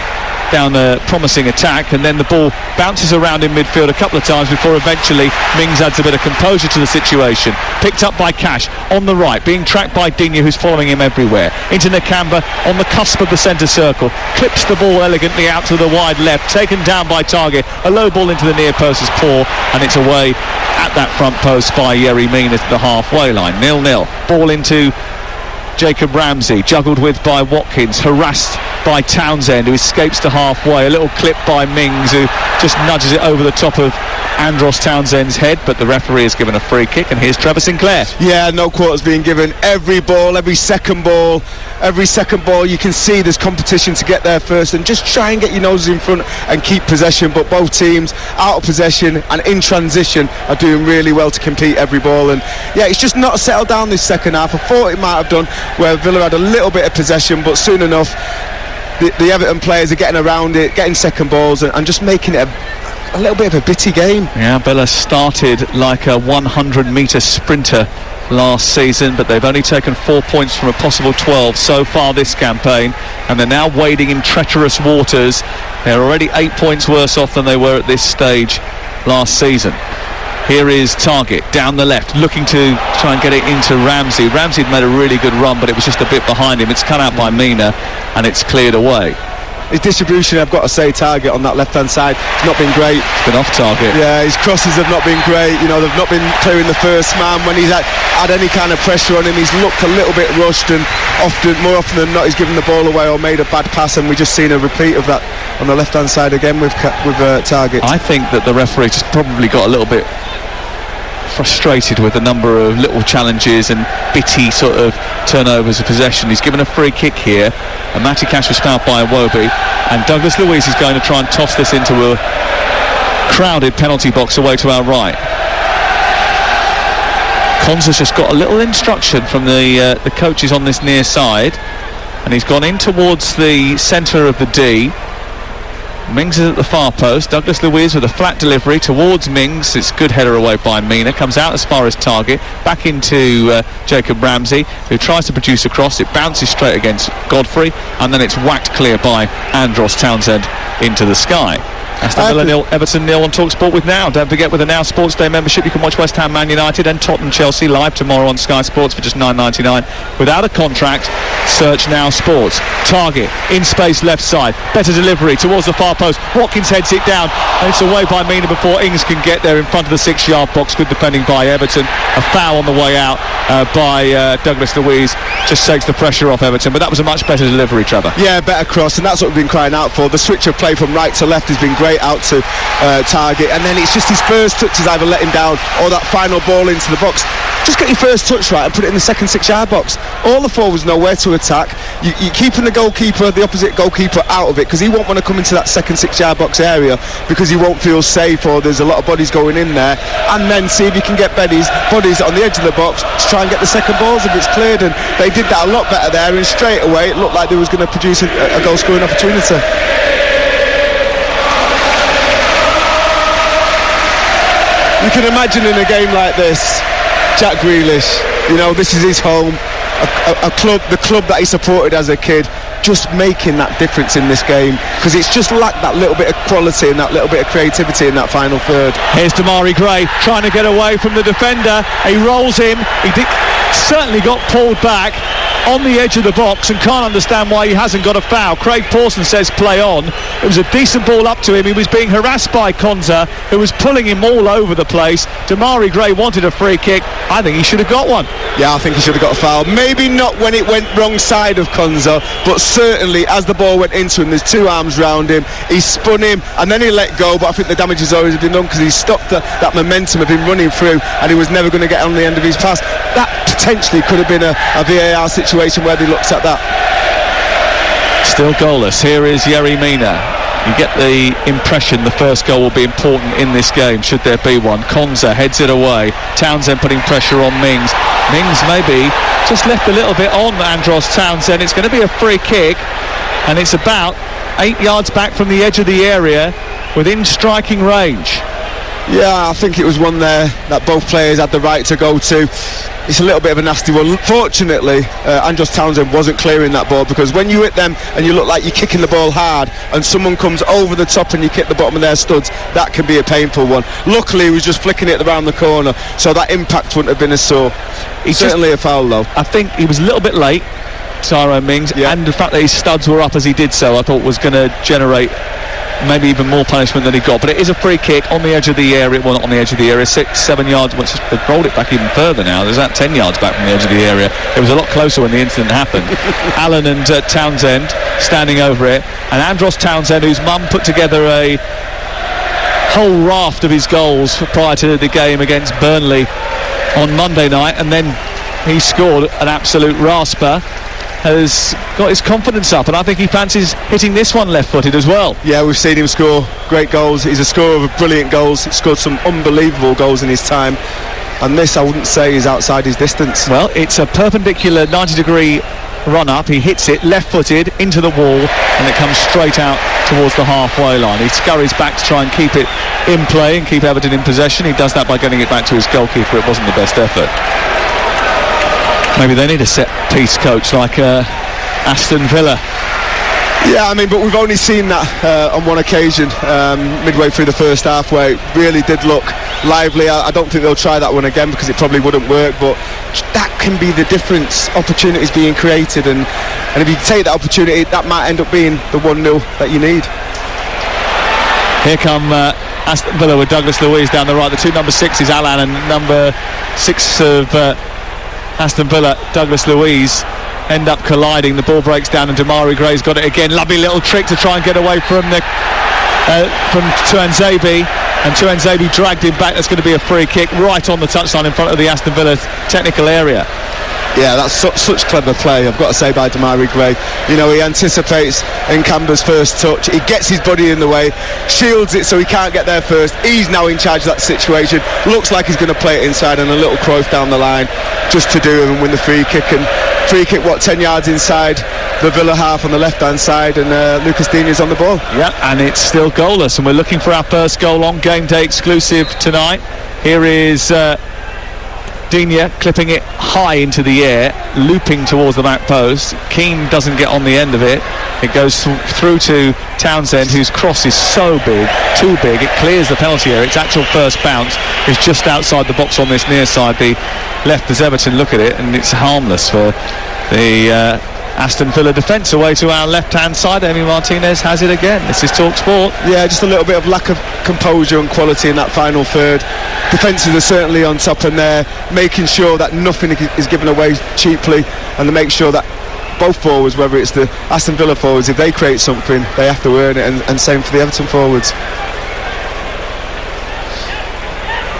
down a promising attack, and then the ball bounces around in midfield a couple of times before eventually Mings adds a bit of composure to the situation. Picked up by Cash on the right, being tracked by Digne, who's following him everywhere. Into Nakamba on the cusp of the centre circle, clips the ball elegantly out to the wide left, taken down by Targett. A low ball into the near post is poor, and it's away at that front post by Yerry Mina at the halfway line. 0-0. Ball into Jacob Ramsey, juggled with by Watkins, harassed by Townsend, who escapes to halfway. A little clip by Mings, who just nudges it over the top of Andros Townsend's head, but the referee has given a free kick, and here's Trevor Sinclair. Yeah, no quarters being given. Every second ball you can see there's competition to get there first, and just try and get your noses in front and keep possession, but both teams out of possession and in transition are doing really well to compete every ball, and yeah, it's just not settled down this second half. I thought it might have done, where Villa had a little bit of possession, but soon enough the Everton players are getting around it, getting second balls, and just making it a little bit of a bitty game. Yeah, Villa started like a 100-metre sprinter last season, but they've only taken 4 points from a possible 12 so far this campaign, and they're now wading in treacherous waters. They're already 8 points worse off than they were at this stage last season. Here is Targett down the left, looking to try and get it into Ramsey. Ramsey had made a really good run, but it was just a bit behind him. It's cut out by Mina, and it's cleared away. His distribution, I've got to say, Targett on that left-hand side, has not been great. It's been off target. Yeah, his crosses have not been great. You know, they've not been clearing the first man. When he's had any kind of pressure on him, he's looked a little bit rushed, and more often than not, he's given the ball away or made a bad pass, and we've just seen a repeat of that on the left-hand side again with Targett. I think that the referee just probably got a little bit frustrated with the number of little challenges and bitty sort of turnovers of possession. He's given a free kick here, and Matty Cash was fouled by Iwobi, and Douglas Luiz is going to try and toss this into a crowded penalty box away to our right. Konza's just got a little instruction from the coaches on this near side, and he's gone in towards the centre of the D. Mings is at the far post. Douglas Luiz with a flat delivery towards Mings. It's good header away by Mina. Comes out as far as target. Back into Jacob Ramsey, who tries to produce a cross. It bounces straight against Godfrey, and then it's whacked clear by Andros Townsend into the sky. Aston Villa 0, Everton 0 on TalkSport with Now. Don't forget, with a Now Sports Day membership, you can watch West Ham Man United and Tottenham Chelsea live tomorrow on Sky Sports for just $9.99 without a contract. Search Now Sports. Target in space left side. Better delivery towards the far post. Watkins heads it down, and it's away by Mina before Ings can get there in front of the 6-yard box. Good defending by Everton. A foul on the way out by Douglas Luiz just takes the pressure off Everton. But that was a much better delivery, Trevor. Yeah, better cross, and that's what we've been crying out for. The switch of play from right to left has been great out to target, and then it's just his first touch has either let him down or that final ball into the box. Just get your first touch right and put it in the second 6-yard box. All the forwards know where to attack. You're keeping the goalkeeper, the opposite goalkeeper, out of it, because he won't want to come into that second 6-yard box area because he won't feel safe, or there's a lot of bodies going in there. And then see if you can get bodies on the edge of the box to try and get the second balls if it's cleared. And they did that a lot better there, and straight away it looked like they was going to produce a goal scoring opportunity. You can imagine in a game like this, Jack Grealish, this is his home, the club that he supported as a kid, just making that difference in this game, because it's just lacked that little bit of quality and that little bit of creativity in that final third. Here's Damari Gray trying to get away from the defender. He rolls him. Certainly got pulled back on the edge of the box and can't understand why he hasn't got a foul. Craig Pawson says play on. It was a decent ball up to him. He was being harassed by Konza, who was pulling him all over the place. Damari Gray wanted a free kick. I think he should have got one. Yeah, I think he should have got a foul. Maybe not when it went wrong side of Konza, but certainly as the ball went into him, there's two arms round him, he spun him and then he let go. But I think the damage has already been done, because he stopped that momentum of him running through, and he was never going to get on the end of his pass. That potentially could have been a VAR situation where they looked at that. Still goalless. Here is Yerry Mina. You get the impression the first goal will be important in this game, should there be one. Konza heads it away. Townsend putting pressure on Mings. Mings maybe just left a little bit on Andros Townsend. It's going to be a free kick, and it's about 8 yards back from the edge of the area, within striking range. Yeah, I think it was one there that both players had the right to go to. It's a little bit of a nasty one. Fortunately, Andros Townsend wasn't clearing that ball, because when you hit them and you look like you're kicking the ball hard and someone comes over the top and you kick the bottom of their studs, that can be a painful one. Luckily, he was just flicking it around the corner, so that impact wouldn't have been as sore. Certainly a foul, though. I think he was a little bit late, Tyrone Mings, and the fact that his studs were up as he did so, I thought was going to generate maybe even more punishment than he got. But it is a free kick on the edge of the area. Well, not on the edge of the area, 6-7 yards. They've rolled it back even further now. There's that 10 yards back from the edge of the area. It was a lot closer when the incident happened. Allen and Townsend standing over it, and Andros Townsend, whose mum put together a whole raft of his goals prior to the game against Burnley on Monday night, and then he scored an absolute rasper, has got his confidence up, and I think he fancies hitting this one left-footed as well. Yeah, we've seen him score great goals. He's a scorer of brilliant goals. He's scored some unbelievable goals in his time, and this I wouldn't say is outside his distance. Well, it's a perpendicular 90-degree run-up. He hits it left-footed into the wall, and it comes straight out towards the halfway line. He scurries back to try and keep it in play and keep Everton in possession. He does that by getting it back to his goalkeeper. It wasn't the best effort. Maybe they need a set-piece coach like Aston Villa. Yeah, I mean, but we've only seen that on one occasion, midway through the first half, where it really did look lively. I don't think they'll try that one again, because it probably wouldn't work, but that can be the difference. Opportunities being created, and if you take that opportunity, that might end up being the 1-0 that you need. Here come Aston Villa with Douglas Luiz down the right. The two number 6s, Allan, and number 6 of Aston Villa, Douglas Luiz, end up colliding. The ball breaks down and Damari Gray's got it again. Lovely little trick to try and get away from Tuanzebe, and Tuanzebe dragged him back. That's going to be a free kick right on the touchline in front of the Aston Villa technical area. Yeah, that's such clever play, I've got to say, by Demarai Gray. You know, he anticipates Nkamba's first touch, he gets his body in the way, shields it so he can't get there first. He's now in charge of that situation, looks like he's going to play it inside, and a little Cruyff down the line just to do and win the free kick. And free kick, 10 yards inside the Villa half on the left hand side, and Lucas Digne's on the ball. Yeah, and it's still goalless, and we're looking for our first goal on Game Day exclusive tonight. Here is Digne clipping it high into the air, looping towards the back post. Keane doesn't get on the end of it. It goes through to Townsend, whose cross is so big, too big. It clears the penalty area. Its actual first bounce is just outside the box on this near side. The left as Everton look at it, and it's harmless for the Aston Villa defence. Away to our left-hand side, Emi Martinez has it again. This is Talk Sport. Yeah, just a little bit of lack of composure and quality in that final third. Defences are certainly on top, and they're making sure that nothing is given away cheaply, and to make sure that both forwards, whether it's the Aston Villa forwards, if they create something, they have to earn it, and same for the Everton forwards.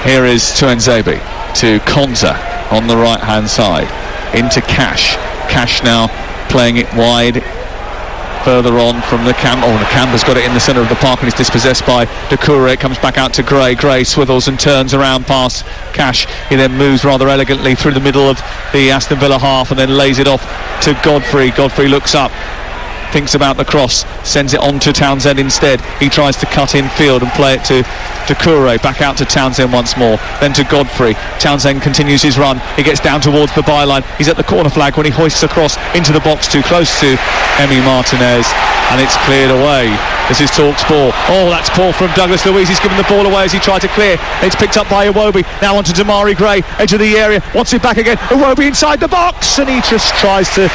Here is Tuanzebe to Konza on the right-hand side, into Cash. Cash now playing it wide, further on from Nakamba's got it in the centre of the park, and it's dispossessed by Doucouré. It comes back out to Gray. Gray swivels and turns around past Cash. He then moves rather elegantly through the middle of the Aston Villa half and then lays it off to Godfrey. Godfrey looks up, thinks about the cross, sends it on to Townsend instead. He tries to cut in field and play it to Doucouré. Back out to Townsend once more, then to Godfrey. Townsend continues his run. He gets down towards the byline. He's at the corner flag when he hoists across into the box too close to Emi Martinez, and it's cleared away. This is Talk Sport. Oh, that's poor from Douglas Luiz. He's given the ball away as he tried to clear. It's picked up by Iwobi. Now onto Demarai Gray, edge of the area, wants it back again. Iwobi inside the box, and he just tries to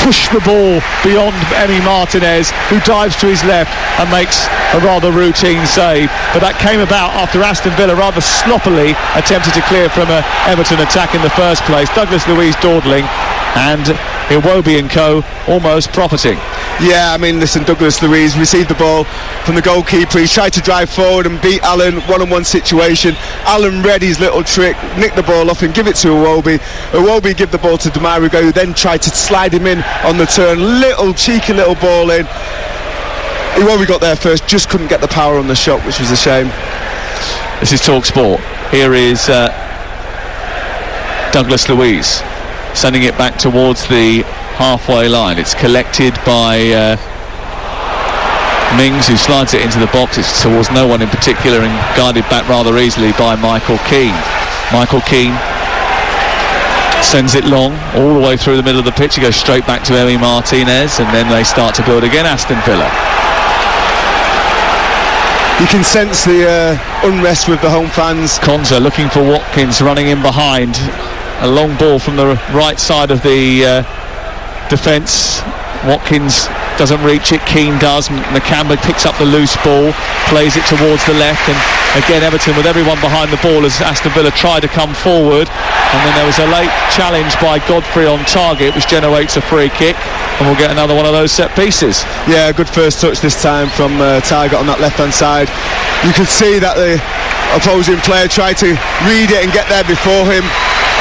push the ball beyond Emi Martinez, who dives to his left and makes a rather routine save. But that came about after Aston Villa rather sloppily attempted to clear from an Everton attack in the first place. Douglas Luiz dawdling, and Iwobi and co almost profiting. Yeah, I mean, listen, Douglas Luiz received the ball from the goalkeeper. He tried to drive forward and beat Allen, one-on-one situation. Allen read his little trick, nicked the ball off and give it to Iwobi. Iwobi give the ball to Demarai Gray, who then tried to slide him in on the turn. Cheeky little ball in. Iwobi got there first, just couldn't get the power on the shot, which was a shame. This is Talk Sport. Here is Douglas Luiz sending it back towards the halfway line. It's collected by Mings, who slides it into the box. It's towards no one in particular and guided back rather easily by Michael Keane. Michael Keane sends it long all the way through the middle of the pitch. It goes straight back to Emi Martinez, and then they start to build again, Aston Villa. You can sense the unrest with the home fans. Konza looking for Watkins, running in behind. A long ball from the right side of the defence. Watkins doesn't reach it, Keane does. Nakamba picks up the loose ball, plays it towards the left, and again Everton with everyone behind the ball as Aston Villa try to come forward, and then there was a late challenge by Godfrey on target which generates a free kick, and we'll get another one of those set pieces. Yeah, good first touch this time from Target on that left hand side. You could see that the opposing player tried to read it and get there before him,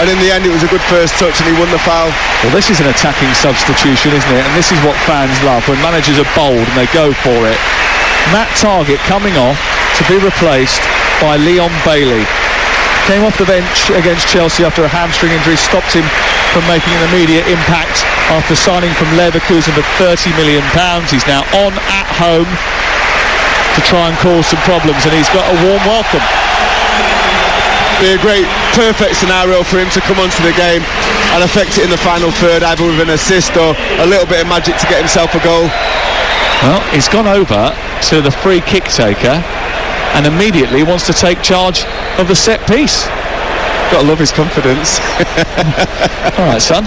and in the end it was a good first touch and he won the foul. Well, this is an attacking substitution, isn't it? And this is what fans love, when managers are bold and they go for it. Matt Target coming off to be replaced by Leon Bailey. Came off the bench against Chelsea after a hamstring injury, stopped him from making an immediate impact after signing from Leverkusen for £30 million. He's now on at home to try and cause some problems, and he's got a warm welcome. Be a great, perfect scenario for him to come onto the game and affect it in the final third, either with an assist or a little bit of magic to get himself a goal. Well, he's gone over to the free kick taker and immediately wants to take charge of the set piece. Gotta love his confidence. All right, son.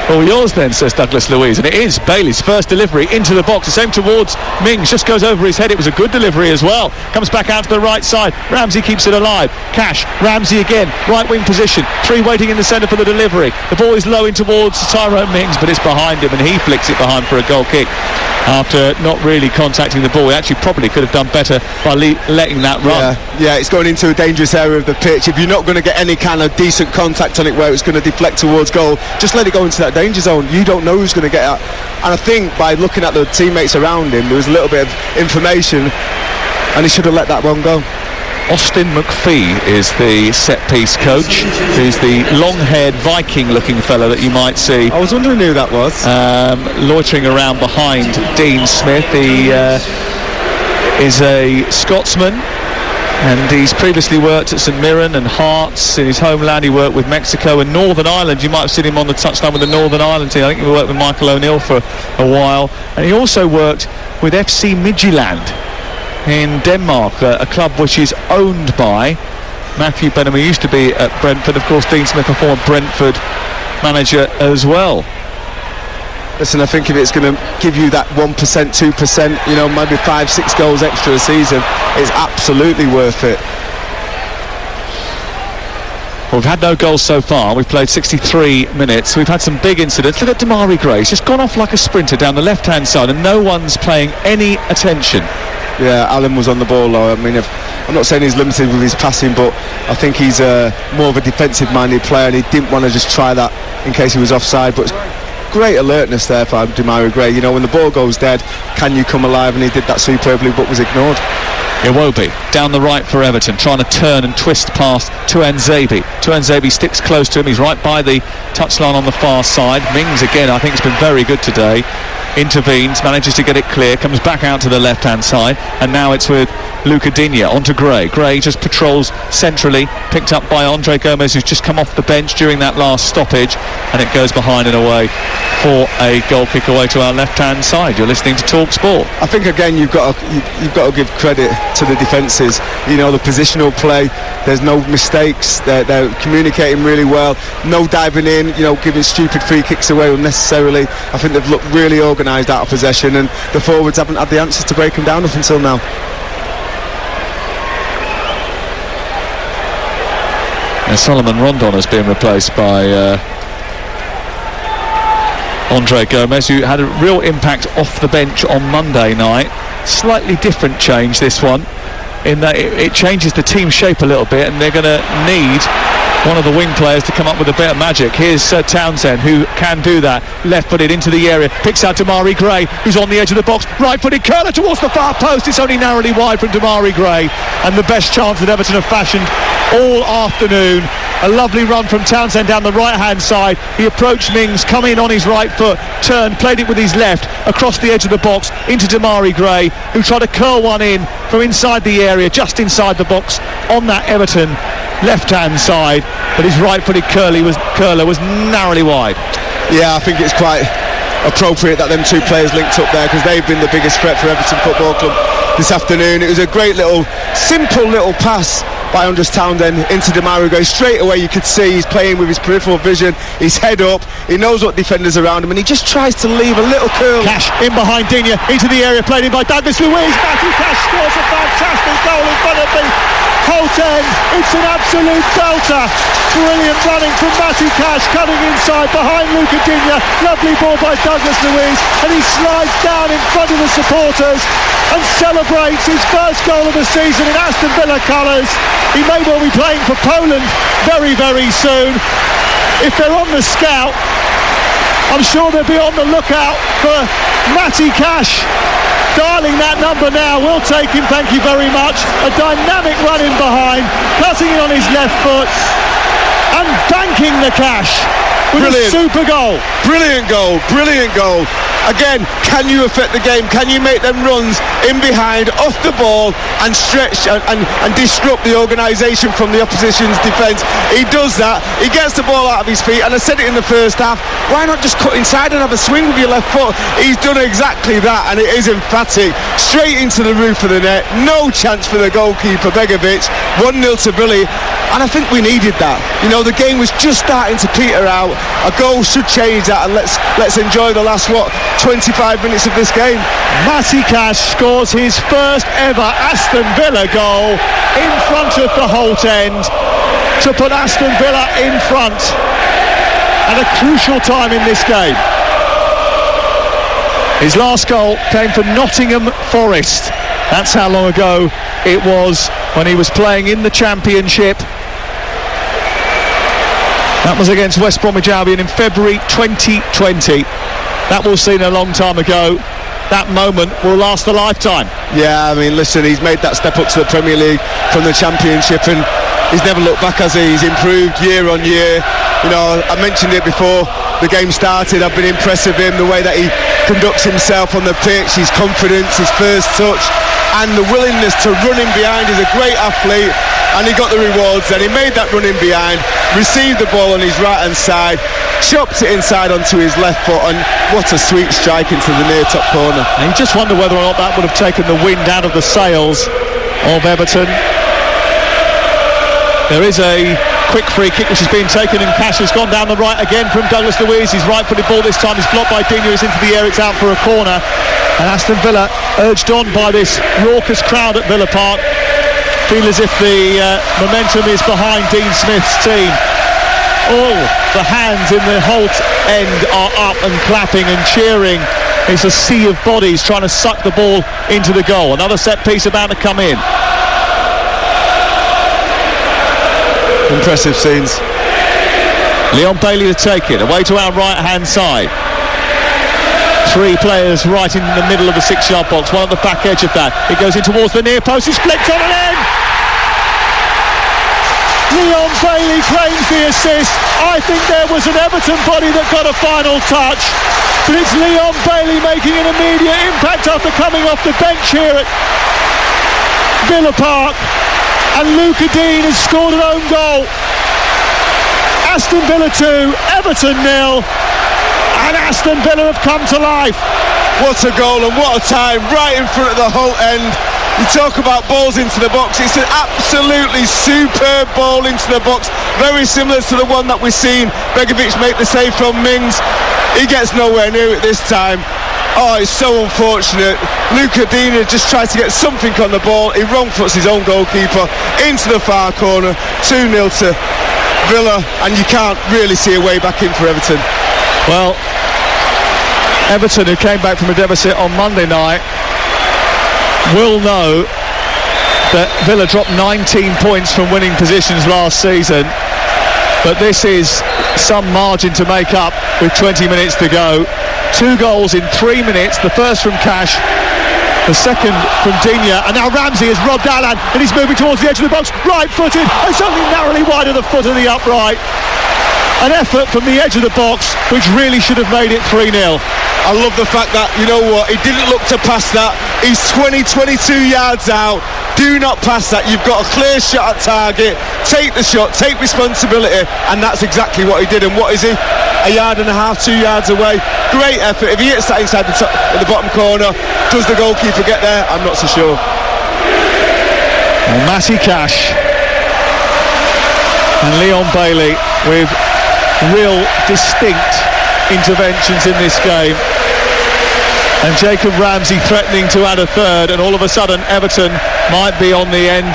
All yours then, says Douglas Luiz. And it is Bailey's first delivery into the box. The same towards Mings, just goes over his head. It was a good delivery as well. Comes back out to the right side. Ramsey keeps it alive. Cash, Ramsey again, right wing position. 3 waiting in the centre for the delivery. The ball is low in towards Tyrone Mings, but it's behind him, and he flicks it behind for a goal kick. After not really contacting the ball, he actually probably could have done better by letting that run. Yeah, it's going into a dangerous area of the pitch. If you're not going to get any kind of decent contact on it where it's going to deflect towards goal, just let it go into that danger zone. You don't know who's going to get out. And I think by looking at the teammates around him, there was a little bit of information, and he should have let that one go. Austin McPhee is the set-piece coach, who's the long-haired Viking-looking fellow that you might see. I was wondering who that was. Loitering around behind Dean Smith. He is a Scotsman, and he's previously worked at St Mirren and Hearts. In his homeland, he worked with Mexico and Northern Ireland. You might have seen him on the touchline with the Northern Ireland team. I think he worked with Michael O'Neill for a while. And he also worked with FC Midtjylland in Denmark, a club which is owned by Matthew Benham, who used to be at Brentford. Of course, Dean Smith, a former Brentford manager as well. Listen, I think if it's going to give you that 1%, 2%, you know, maybe 5-6 goals extra a season, it's absolutely worth it. Well, we've had no goals so far. We've played 63 minutes. We've had some big incidents. Look at Damari Gray. He's just gone off like a sprinter down the left-hand side, and no one's paying any attention. Yeah, Alan was on the ball though. I mean, I'm not saying he's limited with his passing, but I think he's more of a defensive-minded player, and he didn't want to just try that in case he was offside. But great alertness there for Damari Gray. You know, when the ball goes dead, can you come alive? And he did that superbly, but was ignored. Iwobi down the right for Everton, trying to turn and twist past Tuanzebe. Tuanzebe sticks close to him. He's right by the touchline on the far side. Mings again, I think, has been very good today. Intervenes, manages to get it clear, comes back out to the left-hand side, and now it's with Luca Digne onto Gray. Gray just patrols centrally, picked up by Andre Gomez, who's just come off the bench during that last stoppage, and it goes behind and away for a goal kick away to our left-hand side. You're listening to Talk Sport. I think again you've got to give credit to the defences. You know, the positional play, there's no mistakes. They're communicating really well. No diving in, you know, giving stupid free kicks away unnecessarily. I think they've looked really organised out of possession, and the forwards haven't had the answers to break them down up until now. And Solomon Rondon has been replaced by Andre Gomez, who had a real impact off the bench on Monday night. Slightly different change, this one, in that it changes the team shape a little bit, and they're going to need one of the wing players to come up with a bit of magic. Here's Townsend, who can do that. Left-footed into the area, picks out Damari Gray, who's on the edge of the box. Right-footed curler towards the far post. It's only narrowly wide from Damari Gray, and the best chance that Everton have fashioned all afternoon. A lovely run from Townsend down the right-hand side. He approached Mings, come in on his right foot, turned, played it with his left, across the edge of the box, into Damari Gray, who tried to curl one in from inside the area, just inside the box, on that Everton left-hand side. But his right-footed curler was narrowly wide. Yeah, I think it's quite appropriate that them two players linked up there, because they've been the biggest threat for Everton Football Club this afternoon. It was a great little, simple little pass by Andres Townsend into Damari Gray. Straight away you could see he's playing with his peripheral vision, his head up, he knows what defenders around him, and he just tries to leave a little curl. Cash in behind Digne, into the area, played in by Douglas Luiz. Matthew Cash scores a fantastic goal in front of me. Holt end, it's an absolute belter. Brilliant running from Matty Cash, cutting inside behind Luca Digne. Lovely ball by Douglas Luiz, and he slides down in front of the supporters and celebrates his first goal of the season in Aston Villa colours. He may well be playing for Poland very, very soon. If they're on the scout, I'm sure they'll be on the lookout for Matty Cash. Dialing that number now, we'll take him, thank you very much. A dynamic run in behind, cutting it on his left foot and banking the Cash with a super goal. Brilliant goal, brilliant goal. Again, can you affect the game? Can you make them runs in behind, off the ball, and stretch and disrupt the organisation from the opposition's defence? He does that. He gets the ball out of his feet, and I said it in the first half, why not just cut inside and have a swing with your left foot? He's done exactly that, and it is emphatic. Straight into the roof of the net. No chance for the goalkeeper, Begovic. 1-0 to Billy. And I think we needed that. You know, the game was just starting to peter out, A goal should change that, and let's enjoy the last 25 minutes of this game. Matty Cash scores his first ever Aston Villa goal in front of the Holt end to put Aston Villa in front at a crucial time in this game. His last goal came for Nottingham Forest. That's how long ago it was, when he was playing in the Championship. That was against West Bromwich Albion in February 2020. That will seem a long time ago. That moment will last a lifetime. Yeah, I mean, listen, he's made that step up to the Premier League from the Championship, and he's never looked back, has he? He's improved year on year. You know, I mentioned it before the game started. I've been impressed with him, the way that he conducts himself on the pitch, his confidence, his first touch, and the willingness to run in behind. He's a great athlete, and he got the rewards. And he made that run in behind, received the ball on his right hand side, chopped it inside onto his left foot, and what a sweet strike into the near top corner. And you just wonder whether or not that would have taken the wind out of the sails of Everton. There is a quick free kick which has been taken, and Cash has gone down the right again from Douglas Luiz. His right-footed ball this time is blocked by Dino. It's into the air, it's out for a corner, and Aston Villa, urged on by this raucous crowd at Villa Park, feel as if the momentum is behind Dean Smith's team. All the hands in the Holt end are up and clapping and cheering. It's a sea of bodies trying to suck the ball into the goal. Another set piece about to come in. Impressive scenes. Leon Bailey to take it away to our right hand side. Three players right in the middle of the 6-yard box, one at the back edge of that. It goes in towards the near post, it's flicked on and in! Leon Bailey claims the assist. I think there was an Everton body that got a final touch, but it's Leon Bailey making an immediate impact after coming off the bench here at Villa Park. And Luca Dean has scored an own goal. Aston Villa 2, Everton 0, and Aston Villa have come to life. What a goal and what a time, right in front of the Holt end. You talk about balls into the box, it's an absolutely superb ball into the box, very similar to the one that we've seen Begovic make the save from Mings. He gets nowhere near it this time. Oh, it's so unfortunate. Luca Dina just tried to get something on the ball. He wrong foots his own goalkeeper into the far corner. 2-0 to Villa, and you can't really see a way back in for Everton. Well, Everton, who came back from a deficit on Monday night, will know that Villa dropped 19 points from winning positions last season, but this is some margin to make up with 20 minutes to go. 2 goals in 3 minutes, the first from Cash, the second from Digne, and now Ramsey has robbed Alan, and he's moving towards the edge of the box, right-footed, and something narrowly wide of the foot of the upright. An effort from the edge of the box which really should have made it 3-0. I love the fact that, you know what, he didn't look to pass that. He's 22 yards out. Do not pass that. You've got a clear shot at target. Take the shot, take responsibility, and that's exactly what he did. And what is he? 1.5 yards, 2 yards away. Great effort. If he hits that inside the top, in the bottom corner, does the goalkeeper get there? I'm not so sure. And Matty Cash and Leon Bailey with real distinct interventions in this game, and Jacob Ramsey threatening to add a third, and all of a sudden Everton might be on the end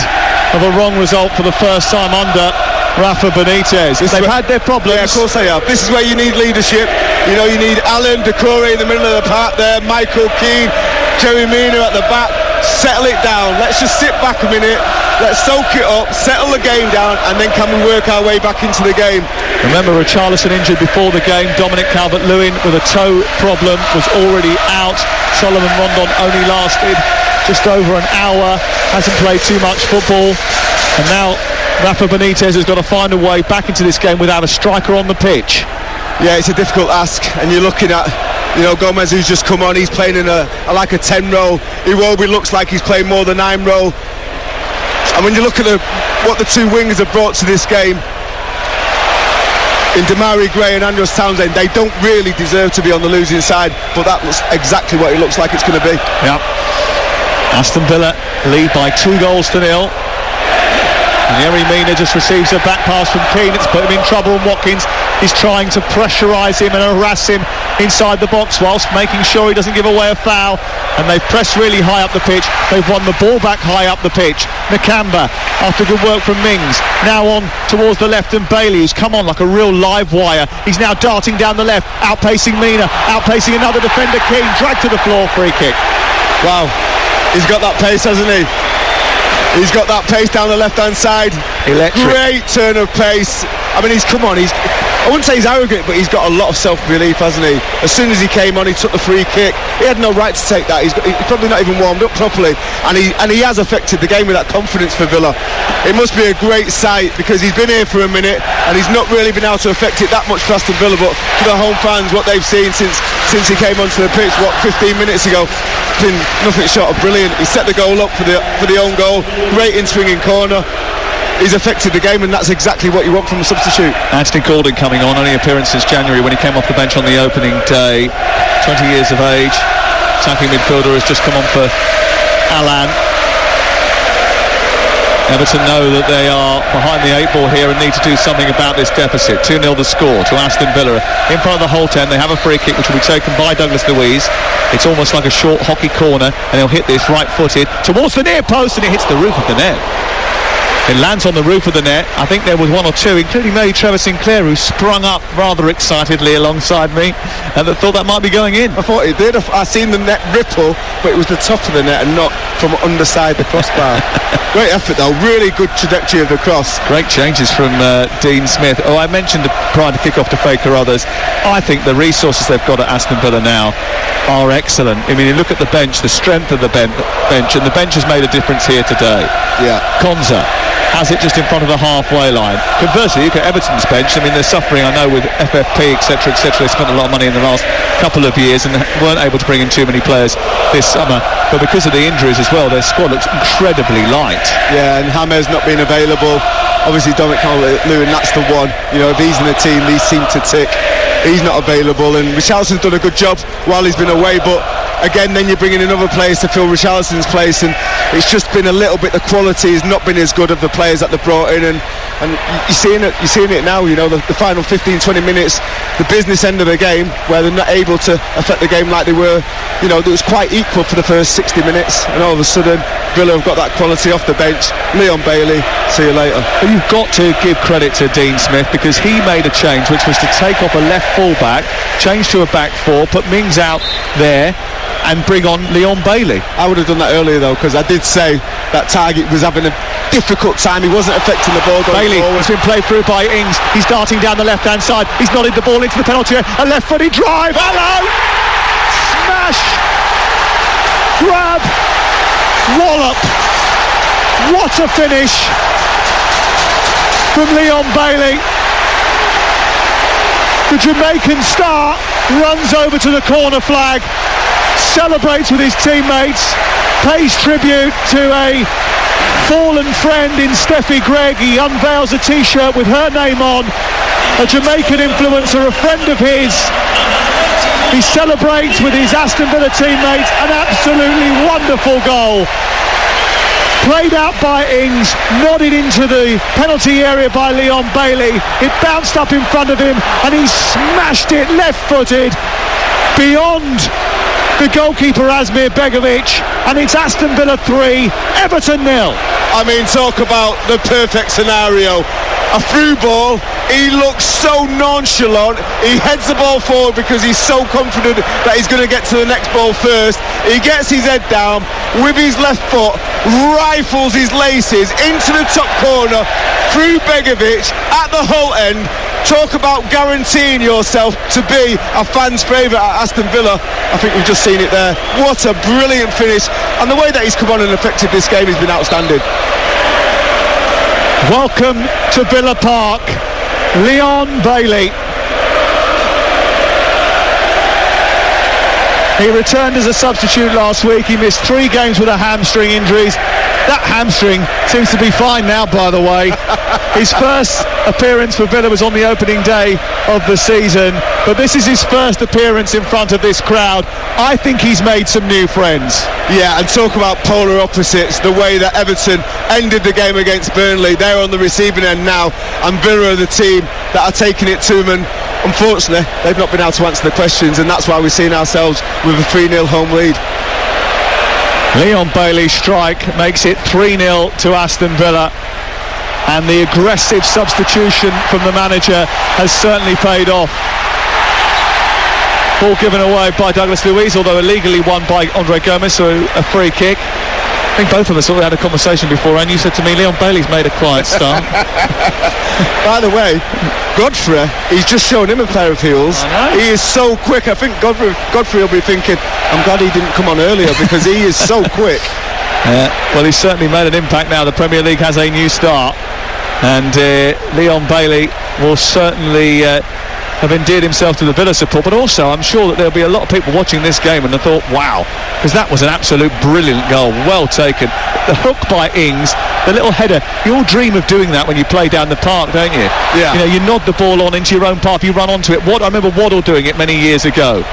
of a wrong result for the first time under Rafa Benitez. They've had their problems. Yeah, of course they have. This is where you need leadership. You know, you need Alan, Decore in the middle of the park there, Michael Keane, Jerry Mina at the back. Settle it down. Let's just sit back a minute. Let's soak it up, settle the game down, and then can we work our way back into the game? Remember, Richarlison injured before the game. Dominic Calvert-Lewin with a toe problem was already out. Solomon Rondon only lasted just over an hour. Hasn't played too much football. And now Rafa Benitez has got to find a way back into this game without a striker on the pitch. Yeah, it's a difficult ask, and you're looking at, you know, Gomez, who's just come on. He's playing in a 10 role. Iwobi looks like he's playing more than 9 role. And when you look at what the 2 wingers have brought to this game, in Damari Gray and Andros Townsend, they don't really deserve to be on the losing side, but that looks exactly what it looks like it's going to be. Yeah. Aston Villa lead by 2 goals to 0. And Yerry Mina just receives a back pass from Keane. It's put him in trouble, and Watkins is trying to pressurise him and harass him inside the box whilst making sure he doesn't give away a foul. And they've pressed really high up the pitch. They've won the ball back high up the pitch. Nakamba, after good work from Mings, now on towards the left, and Bailey, who's come on like a real live wire. He's now darting down the left, outpacing Mina, outpacing another defender, Keane, dragged to the floor, free kick. Wow, he's got that pace, hasn't he? He's got that pace down the left-hand side. Electric. Great turn of pace. I mean, I wouldn't say he's arrogant, but he's got a lot of self-belief, hasn't he? As soon as he came on, he took the free kick. He had no right to take that. He's probably not even warmed up properly, and he has affected the game with that confidence for Villa. It must be a great sight, because he's been here for a minute and he's not really been able to affect it that much for Aston Villa. But for the home fans, what they've seen since he came onto the pitch, 15 minutes ago, been nothing short of brilliant. He set the goal up for the own goal. Great in-swinging corner. He's affected the game, and that's exactly what you want from a substitute. Anthony Gordon coming on, only appearance since January when he came off the bench on the opening day. 20 years of age, attacking midfielder, has just come on for Alan. Everton know that they are behind the 8 ball here and need to do something about this deficit. 2-0 the score to Aston Villa. In front of the whole 10, they have a free kick which will be taken by Douglas Luiz. It's almost like a short hockey corner, and he'll hit this right-footed towards the near post, and it hits the roof of the net. It lands on the roof of the net. I think there was one or two, including maybe Trevor Sinclair, who sprung up rather excitedly alongside me and that thought that might be going in. I thought it did. I seen the net ripple, but it was the top of the net and not from underside the crossbar. Great effort though, really good trajectory of the cross. Great changes from Dean Smith. Oh, I mentioned prior to kick off to Faye Carruthers, I think the resources they've got at Aston Villa now are excellent. I mean, you look at the bench, the strength of the bench, and the bench has made a difference here today. Yeah. Konza has it just in front of the halfway line. Conversely, you look at Everton's bench. I mean, they're suffering, I know, with FFP, etc., etc. They spent a lot of money in the last couple of years and weren't able to bring in too many players this summer. But because of the injuries as well, their squad looks incredibly light. Yeah, and James not being available. Obviously, Dominic Calvert-Lewin, that's the one. You know, if he's in the team, these seem to tick. He's not available, and Richarlison's done a good job while he's been away, but again, then you're bringing in other players to fill Richarlison's place, and it's just been a little bit, the quality has not been as good of the players that they've brought in, and you're seeing it now, you know, the final 15-20 minutes, the business end of the game, where they're not able to affect the game like they were. You know, it was quite equal for the first 60 minutes, and all of a sudden Villa have got that quality off the bench. Leon Bailey, see you later. But you've got to give credit to Dean Smith, because he made a change which was to take off a left full-back, change to a back four, put Mings out there and bring on Leon Bailey. I would have done that earlier though, because I did say that Target was having a difficult time. He wasn't affecting the ball going Bailey forward. has been played through by Ings. He's darting down the left-hand side. He's nodded the ball into the penalty area. A left-footed drive. Hello! Smash! Grab! Wallop! What a finish from Leon Bailey. The Jamaican star runs over to the corner flag, celebrates with his teammates, pays tribute to a fallen friend in Steffi Gregg. He unveils a t-shirt with her name on, a Jamaican influencer, a friend of his. He celebrates with his Aston Villa teammates. An absolutely wonderful goal. Played out by Ings, nodded into the penalty area by Leon Bailey. It bounced up in front of him and he smashed it left-footed beyond the goalkeeper Asmir Begovic, and it's Aston Villa 3, Everton 0. I mean, talk about the perfect scenario. A through ball, he looks so nonchalant, he heads the ball forward because he's so confident that he's going to get to the next ball first. He gets his head down with his left foot, rifles his laces into the top corner through Begovic at the Hull end. Talk about guaranteeing yourself to be a fan's favourite at Aston Villa. I think we've just seen it there. What a brilliant finish, and the way that he's come on and affected this game has been outstanding. Welcome to Villa Park, Leon Bailey. He returned as a substitute last week. He missed 3 games with a hamstring injuries. That hamstring seems to be fine now, by the way. His first appearance for Villa was on the opening day of the season, but this is his first appearance in front of this crowd. I think he's made some new friends. Yeah, and talk about polar opposites. The way that Everton ended the game against Burnley, they're on the receiving end now, and Villa are the team that are taking it to them. And unfortunately, they've not been able to answer the questions, and that's why we're seeing ourselves with a 3-0 home lead. Leon Bailey's strike makes it 3-0 to Aston Villa, and the aggressive substitution from the manager has certainly paid off. Ball given away by Douglas Luiz, although illegally won by Andre Gomez, so a free kick. I think both of us already had a conversation before, and you said to me, Leon Bailey's made a quiet start. By the way, Godfrey, he's just shown him a pair of heels. He is so quick. I think Godfrey will be thinking, I'm glad he didn't come on earlier, because he is so quick. Well, he's certainly made an impact now. The Premier League has a new start, and Leon Bailey will certainly have endeared himself to the Villa support, but also I'm sure that there'll be a lot of people watching this game and they thought, wow, because that was an absolute brilliant goal, well taken. The hook by Ings, the little header, you all dream of doing that when you play down the park, don't you? Yeah. You know, you nod the ball on into your own path, you run onto it. I remember Waddle doing it many years ago,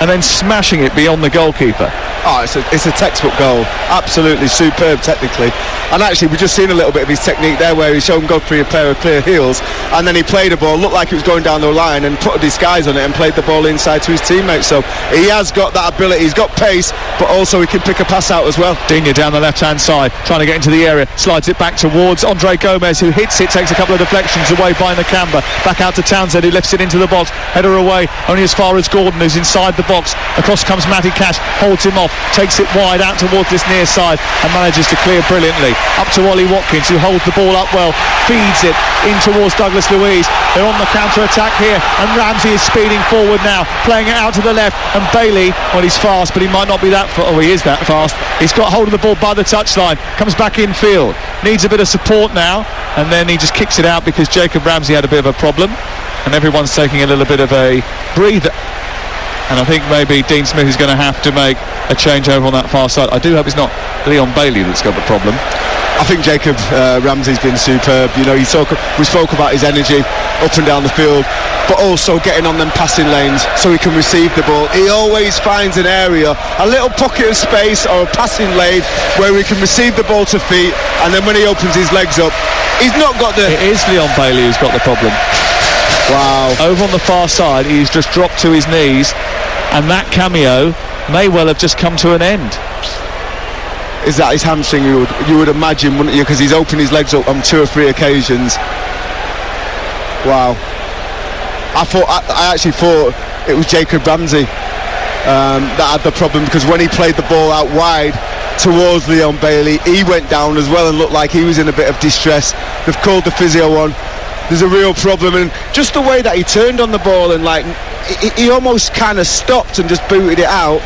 and then smashing it beyond the goalkeeper. Oh, it's a textbook goal. Absolutely superb technically. And actually, we've just seen a little bit of his technique there, where he's shown Godfrey a pair of clear heels, and then he played a ball, looked like it was going down the line, and put a disguise on it and played the ball inside to his teammates. So he has got that ability. He's got pace, but also he can pick a pass out as well. Digne down the left-hand side, trying to get into the area, slides it back towards Andre Gomez, who hits it, takes a couple of deflections away by Nakamba. Back out to Townsend, who lifts it into the box. Header away, only as far as Gordon, who's inside the box. Across comes Matty Cash, holds him off, takes it wide out towards this near side, and manages to clear brilliantly. Up to Ollie Watkins, who holds the ball up well, feeds it in towards Douglas Luiz. They're on the counter-attack here, and Ramsey is speeding forward now, playing it out to the left, and Bailey, well, he's fast, but he might not be that fast. Oh, he is that fast. He's got hold of the ball by the touchline, comes back infield, needs a bit of support now, and then he just kicks it out because Jacob Ramsey had a bit of a problem, and everyone's taking a little bit of a breather. And I think maybe Dean Smith is going to have to make a change over on that far side. I do hope it's not Leon Bailey that's got the problem. I think Jacob Ramsey's been superb. You know, we spoke about his energy up and down the field, but also getting on them passing lanes so he can receive the ball. He always finds an area, a little pocket of space or a passing lane where he can receive the ball to feet, and then when he opens his legs up, he's not got the... It is Leon Bailey who's got the problem. Wow. Over on the far side, he's just dropped to his knees, and that cameo may well have just come to an end. Is that his hamstring? You would imagine, wouldn't you? Because he's opened his legs up on 2 or 3 occasions. Wow. I actually thought it was Jacob Ramsey that had the problem, because when he played the ball out wide towards Leon Bailey, he went down as well and looked like he was in a bit of distress. They've called the physio on. There's a real problem, and just the way that he turned on the ball and like he almost kind of stopped and just booted it out.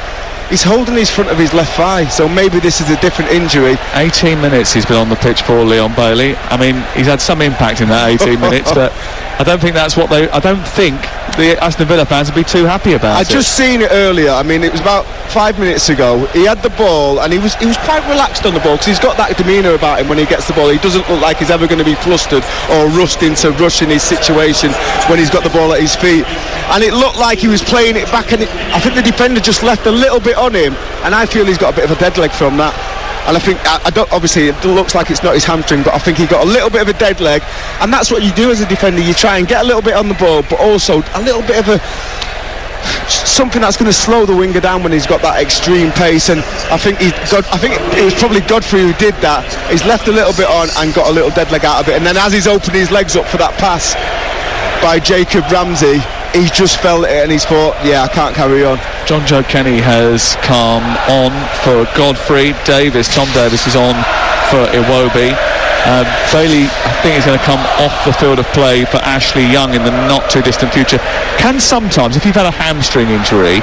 He's holding his front of his left thigh, so maybe this is a different injury. 18 minutes he's been on the pitch for Leon Bailey. I mean, he's had some impact in that 18 minutes, but I don't think that's what I don't think the Aston Villa fans would be too happy about it. I just seen it earlier. I mean, it was about 5 minutes ago. He had the ball, and he was quite relaxed on the ball, because he's got that demeanour about him when he gets the ball. He doesn't look like he's ever going to be flustered or rushed into rushing his situation when he's got the ball at his feet. And it looked like he was playing it back, and I think the defender just left a little bit on him, and I feel he's got a bit of a dead leg from that. And I think, obviously it looks like it's not his hamstring, but I think he got a little bit of a dead leg, and that's what you do as a defender. You try and get a little bit on the ball, but also a little bit of something that's going to slow the winger down when he's got that extreme pace. And I think it was probably Godfrey who did that. He's left a little bit on and got a little dead leg out of it, and then as he's opened his legs up for that pass by Jacob Ramsey, he's just felt it and he's thought, yeah, I can't carry on. John Joe Kenny has come on for Godfrey. Tom Davis is on for Iwobi. Bailey, I think, is going to come off the field of play for Ashley Young in the not too distant future. Can sometimes, if you've had a hamstring injury,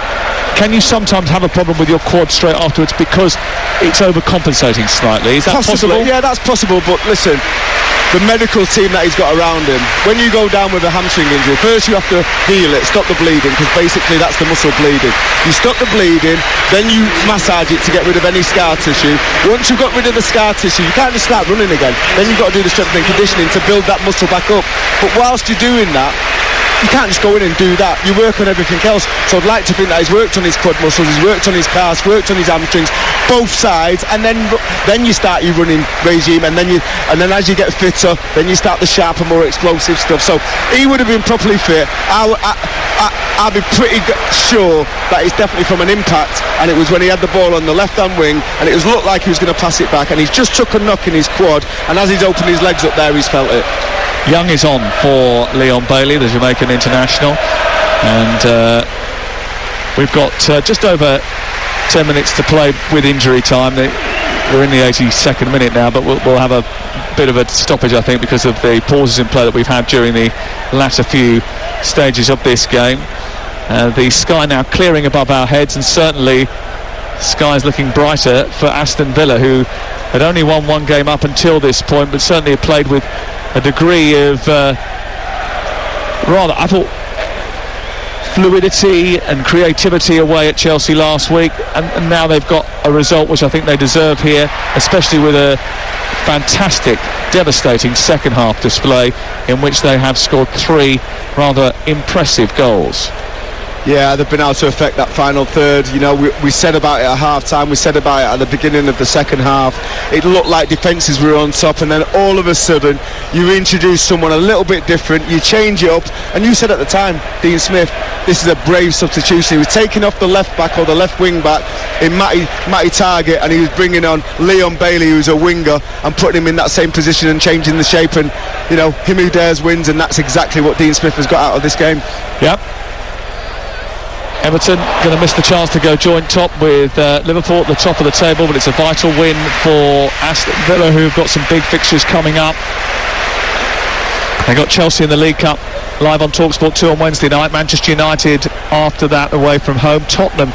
can you sometimes have a problem with your quad straight afterwards because it's overcompensating slightly? Is that possible? Yeah, that's possible, but listen, the medical team that he's got around him, when you go down with a hamstring injury, first you have to heal it, stop the bleeding, because basically that's the muscle bleeding. You stop the bleeding, then you massage it to get rid of any scar tissue. Once you've got rid of the scar tissue, you can't just start running again. Then you've got to do the strength and conditioning to build that muscle back up. But whilst you're doing that, you can't just go in and do that. You work on everything else. So I'd like to think that he's worked on his quad muscles, he's worked on his calves, worked on his hamstrings, both sides, and then you start your running regime, and then as you get fitter, then you start the sharper, more explosive stuff. So he would have been properly fit. I'd be pretty sure that it's definitely from an impact, and it was when he had the ball on the left-hand wing, and it looked like he was going to pass it back, and he's just took a knock in his quad, and as he's opened his legs up there, he's felt it. Young is on for Leon Bailey, the Jamaican international, and we've got just over 10 minutes to play with injury time. We're in the 82nd minute now, but we'll have a bit of a stoppage, I think, because of the pauses in play that we've had during the latter few stages of this game. The sky now clearing above our heads, and certainly sky's looking brighter for Aston Villa, who had only won one game up until this point, but certainly have played with a degree of I thought, fluidity and creativity away at Chelsea last week, and now they've got a result which I think they deserve here, especially with a fantastic, devastating second half display in which they have scored 3 rather impressive goals. Yeah, they've been able to affect that final third. You know, we said about it at half-time, we said about it at the beginning of the second half. It looked like defences were on top, and then all of a sudden you introduce someone a little bit different, you change it up, and you said at the time, Dean Smith, this is a brave substitution. He was taking off the left back or the left wing back in Matty Target, and he was bringing on Leon Bailey, who's a winger, and putting him in that same position and changing the shape, and, you know, him who dares wins, and that's exactly what Dean Smith has got out of this game. Yep. Everton going to miss the chance to go joint top with Liverpool at the top of the table, but it's a vital win for Aston Villa, who've got some big fixtures coming up. They got Chelsea in the League Cup live on TalkSport 2 on Wednesday night. Manchester United after that away from home. Tottenham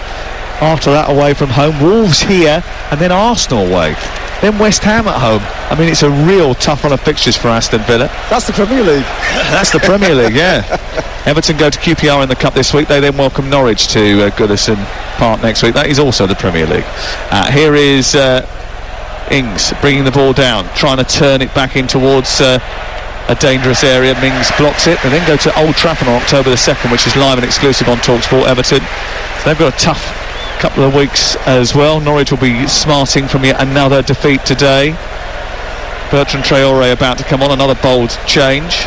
after that away from home. Wolves here, and then Arsenal away. Then West Ham at home. I mean, it's a real tough run of fixtures for Aston Villa. That's the Premier League. That's the Premier League, yeah. Everton go to QPR in the Cup this week. They then welcome Norwich to Goodison Park next week. That is also the Premier League. Here is Ings bringing the ball down, trying to turn it back in towards a dangerous area. Mings blocks it. They then go to Old Trafford on October the 2nd, which is live and exclusive on TalkSport. Everton. So they've got a tough couple of weeks as well. Norwich will be smarting from yet another defeat today. Bertrand Traoré about to come on, another bold change.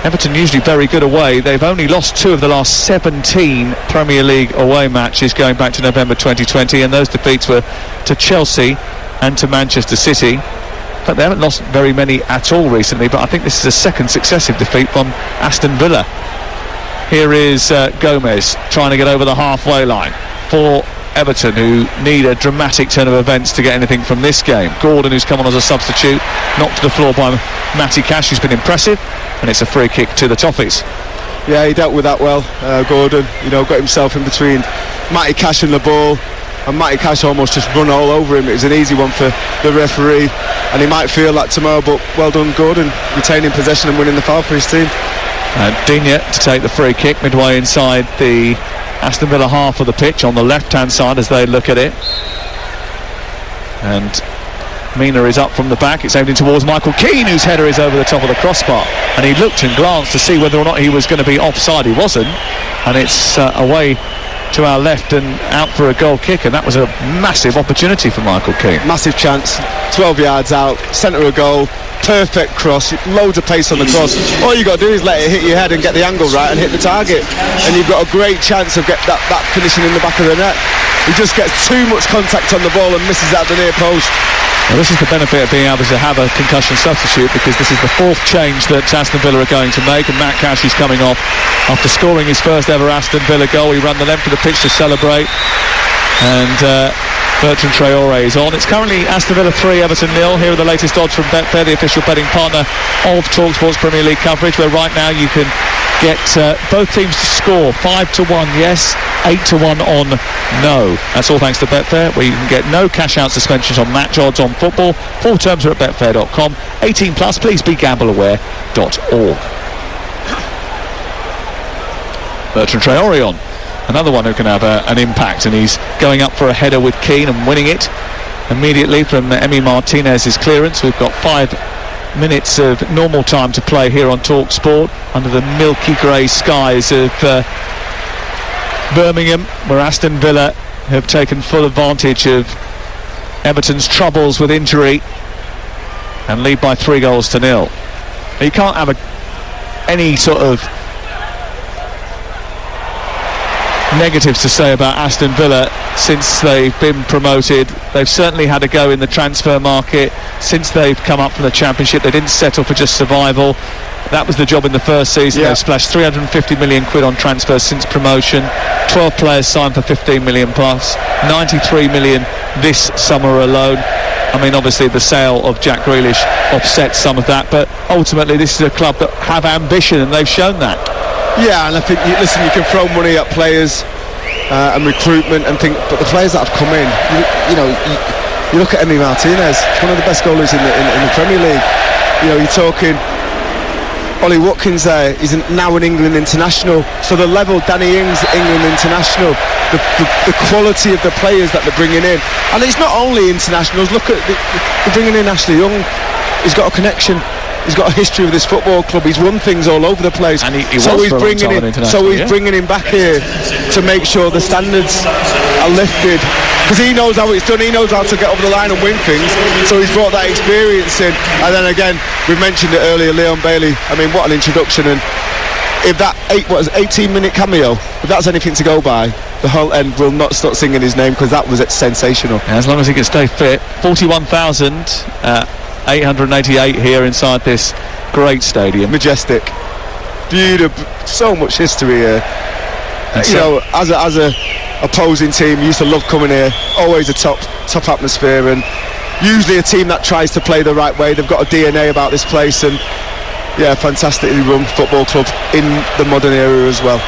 Everton usually very good away. They've only lost 2 of the last 17 Premier League away matches going back to November 2020, and those defeats were to Chelsea and to Manchester City. But they haven't lost very many at all recently, but I think this is a second successive defeat from Aston Villa. Here is Gomez trying to get over the halfway line for Everton, who need a dramatic turn of events to get anything from this game. Gordon, who's come on as a substitute, knocked to the floor by Matty Cash, who's been impressive, and it's a free kick to the Toffees. Yeah, he dealt with that well, Gordon. You know, got himself in between Matty Cash and the ball, and Matty Cash almost just run all over him. It was an easy one for the referee, and he might feel that tomorrow, but well done, Gordon, retaining possession and winning the foul for his team. Digne to take the free kick midway inside the Aston Villa half of the pitch on the left-hand side as they look at it. And Mina is up from the back. It's aimed in towards Michael Keane, whose header is over the top of the crossbar. And he looked and glanced to see whether or not he was going to be offside. He wasn't. And it's away to our left and out for a goal kick. And that was a massive opportunity for Michael Keane. Massive chance. 12 yards out, centre of goal. Perfect cross, loads of pace on the cross. All you got to do is let it hit your head and get the angle right and hit the target, and you've got a great chance of get that finishing in the back of the net. He just gets too much contact on the ball and misses at the near post. Well, this is the benefit of being able to have a concussion substitute, because this is the 4th change that Aston Villa are going to make, and Matt Cash is coming off after scoring his first ever Aston Villa goal. He ran the length of the pitch to celebrate, and Bertrand Traoré is on. It's currently Aston Villa 3, Everton 0. Here are the latest odds from Betfair, the official betting partner of TalkSport's Premier League coverage, where right now you can get both teams to score 5-1 yes, 8-1 on no. That's all thanks to Betfair, where you can get no cash-out suspensions on match odds on football. Full terms are at betfair.com. 18 plus, please be gambleaware.org. Bertrand Traore on, another one who can have an impact, and he's going up for a header with Keane and winning it immediately from Emi Martinez's clearance. We've got 5 minutes of normal time to play here on Talk Sport under the milky grey skies of Birmingham, where Aston Villa have taken full advantage of Everton's troubles with injury and lead by 3-0. You can't have any sort of negatives to say about Aston Villa since they've been promoted. They've certainly had a go in the transfer market since they've come up from the Championship. They didn't settle for just survival. That was the job in the first season. They've splashed 350 million quid on transfers since promotion. 12 players signed for 15 million plus. 93 million this summer alone. I mean, obviously the sale of Jack Grealish offsets some of that, but ultimately this is a club that have ambition, and they've shown that. Yeah, and I think, you can throw money at players and recruitment and think, but the players that have come in, you look at Emi Martinez, one of the best goalies in the Premier League. You're talking Ollie Watkins there, he's now an England international. So the level, Danny Ings, England international, the quality of the players that they're bringing in. And it's not only internationals, look at, they're bringing in Ashley Young, he's got a connection. He's got a history with this football club. He's won things all over the place. And he's bringing him back here to make sure the standards are lifted, because he knows how it's done. He knows how to get over the line and win things. So he's brought that experience in. And then again, we mentioned it earlier, Leon Bailey. I mean, what an introduction! And if that 18-minute cameo, if that's anything to go by, the whole end will not stop singing his name, because that was sensational. Yeah, as long as he can stay fit. 41,888 here inside this great stadium. Majestic, beautiful, so much history here. As a opposing team, used to love coming here. Always a top atmosphere, and usually a team that tries to play the right way. They've got a DNA about this place, and fantastically run football club in the modern era as well.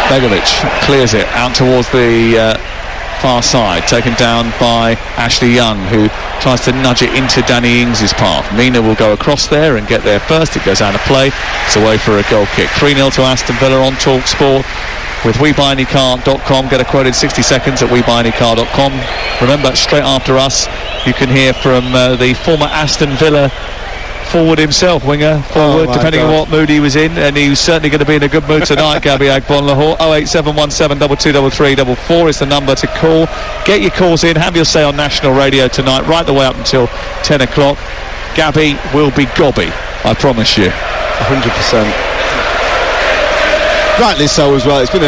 Begovic clears it out towards the far side, taken down by Ashley Young, who tries to nudge it into Danny Ings' path. Mina will go across there and get there first. It goes out of play. It's away for a goal kick. 3-0 to Aston Villa on Talk Sport with WeBuyAnyCar.com. Get a quote in 60 seconds at WeBuyAnyCar.com. Remember, straight after us, you can hear from the former Aston Villa forward himself, winger, forward, depending on what mood he was in, and he was certainly going to be in a good mood tonight. Gabby Agbonlahor. 08717223344 is the number to call. Get your calls in, have your say on national radio tonight, right the way up until 10 o'clock. Gabby will be gobby, I promise you. 100%. Rightly so as well. It's been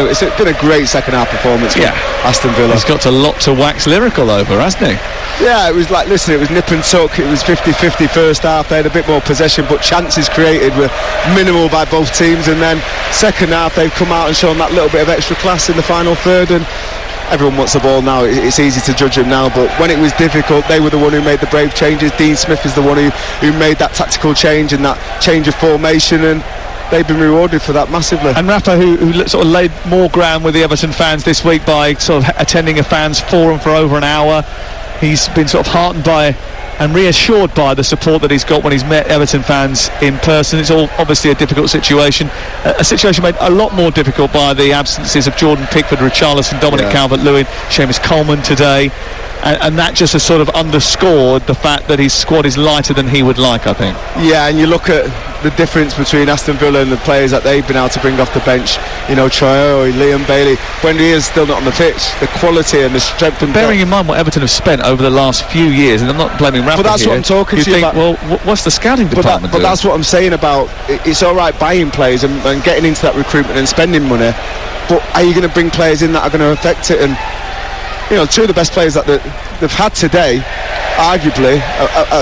a great second half performance from Aston Villa. He's got a lot to wax lyrical over, hasn't he? Yeah, it was like, listen, it was nip and tuck. It was 50-50 first half. They had a bit more possession, but chances created were minimal by both teams. And then second half, they've come out and shown that little bit of extra class in the final third. And everyone wants the ball now. It's easy to judge them now, but when it was difficult, they were the one who made the brave changes. Dean Smith is the one who made that tactical change and that change of formation, and they've been rewarded for that massively. And Rafa, who sort of laid more ground with the Everton fans this week by sort of attending a fans forum for over an hour. He's been sort of heartened by and reassured by the support that he's got when he's met Everton fans in person. It's all obviously a difficult situation, a situation made a lot more difficult by the absences of Jordan Pickford, Richarlison, Dominic Calvert-Lewin, Seamus Coleman today, and that just has sort of underscored the fact that his squad is lighter than he would like, I think. Yeah, and you look at the difference between Aston Villa and the players that they've been able to bring off the bench. Traore, Liam Bailey, when he is still not on the pitch, the quality and the strength. And bearing in mind what Everton have spent over the last few years, and I'm not blaming Rafa, but that's here, what I'm talking to you about. Well, what's the scouting department doing? But that's what I'm saying about it's all right buying players and getting into that recruitment and spending money, but are you going to bring players in that are going to affect it? And two of the best players that they've had today, arguably,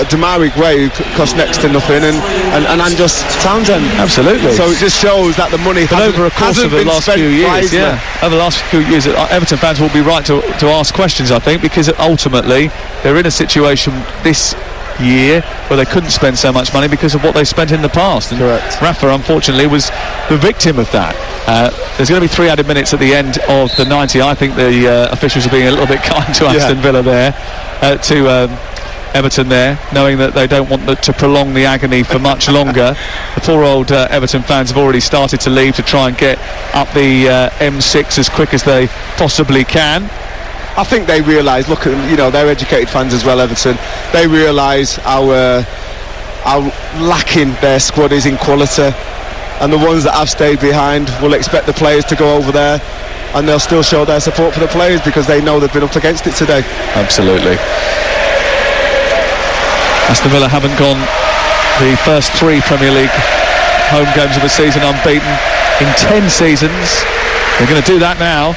Damari Gray, who cost next to nothing, and Andros Townsend. Absolutely. So it just shows that the money over a course of the last few years, over the last few years, Everton fans will be right to ask questions, I think, because ultimately they're in a situation this year where they couldn't spend so much money because of what they spent in the past. And Correct. Rafa, unfortunately, was the victim of that. There's going to be 3 added minutes at the end of the 90. I think the officials are being a little bit kind to Aston Villa there, to Everton there, knowing that they don't want to prolong the agony for much longer. The poor old Everton fans have already started to leave to try and get up the M6 as quick as they possibly can. I think they realise, look at, you know, they're educated fans as well, Everton. They realise how lacking their squad is in quality, and the ones that have stayed behind will expect the players to go over there, and they'll still show their support for the players because they know they've been up against it today. Absolutely. Aston Villa haven't gone the first 3 Premier League home games of the season unbeaten in 10 seasons. They're going to do that now,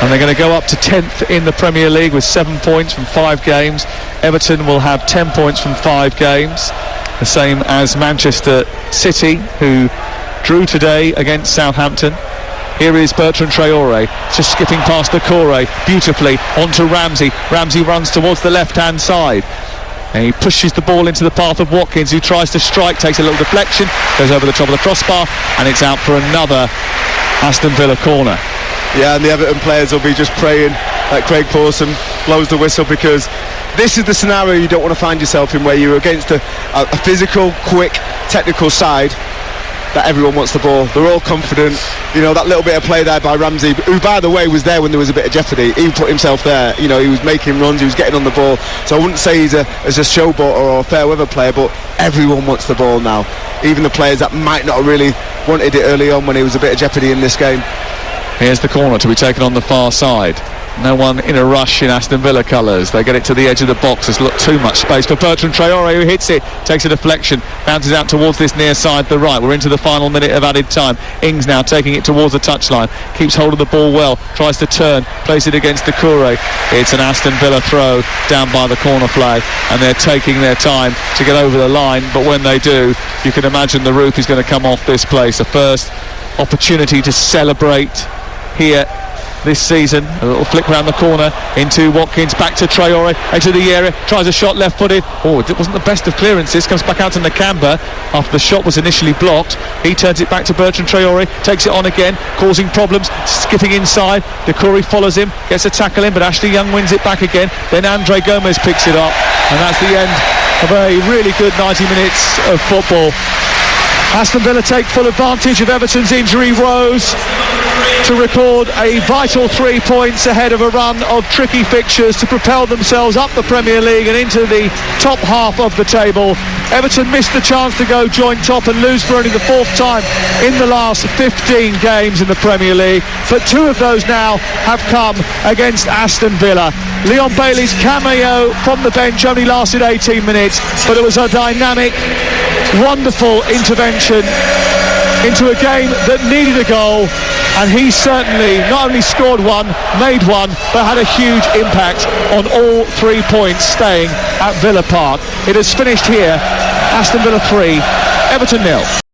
and they're going to go up to 10th in the Premier League with 7 points from 5 games. Everton will have 10 points from 5 games, the same as Manchester City, who drew today against Southampton. Here is Bertrand Traoré, just skipping past Doucouré beautifully onto Ramsey. Ramsey runs towards the left-hand side. And he pushes the ball into the path of Watkins, who tries to strike, takes a little deflection, goes over the top of the crossbar, and it's out for another Aston Villa corner. Yeah, and the Everton players will be just praying that Craig Pawson blows the whistle, because this is the scenario you don't want to find yourself in, where you're against a physical, quick, technical side that everyone wants the ball. They're all confident. You know, that little bit of play there by Ramsey, who, by the way, was there when there was a bit of jeopardy. He put himself there. You know, he was making runs, he was getting on the ball. So I wouldn't say he's a showboat or a fair weather player, but everyone wants the ball now. Even the players that might not have really wanted it early on when there was a bit of jeopardy in this game. Here's the corner to be taken on the far side. No one in a rush in Aston Villa colours. They get it to the edge of the box. There's too much space for Bertrand Traoré, who hits it, takes a deflection, bounces out towards this near side, the right. We're into the final minute of added time. Ings now taking it towards the touchline, keeps hold of the ball well, tries to turn, place it against Doucouré. It's an Aston Villa throw down by the corner flag, and they're taking their time to get over the line, but when they do, you can imagine the roof is going to come off this place. A first opportunity to celebrate here this season. A little flick round the corner into Watkins, back to Traoré, edge of the area, tries a shot left-footed. Oh, it wasn't the best of clearances, comes back out to Nakamba after the shot was initially blocked. He turns it back to Bertrand Traoré, takes it on again, causing problems, skipping inside. Doucouré follows him, gets a tackle in, but Ashley Young wins it back again. Then Andre Gomez picks it up, and that's the end of a really good 90 minutes of football. Aston Villa take full advantage of Everton's injury woes to record a vital 3 points ahead of a run of tricky fixtures to propel themselves up the Premier League and into the top half of the table. Everton missed the chance to go joint top and lose for only the 4th time in the last 15 games in the Premier League, but 2 of those now have come against Aston Villa. Leon Bailey's cameo from the bench only lasted 18 minutes, but it was a dynamic, wonderful intervention into a game that needed a goal, and he certainly not only scored one, made one, but had a huge impact on all 3 points staying at Villa Park. It has finished here, Aston Villa 3, Everton 0.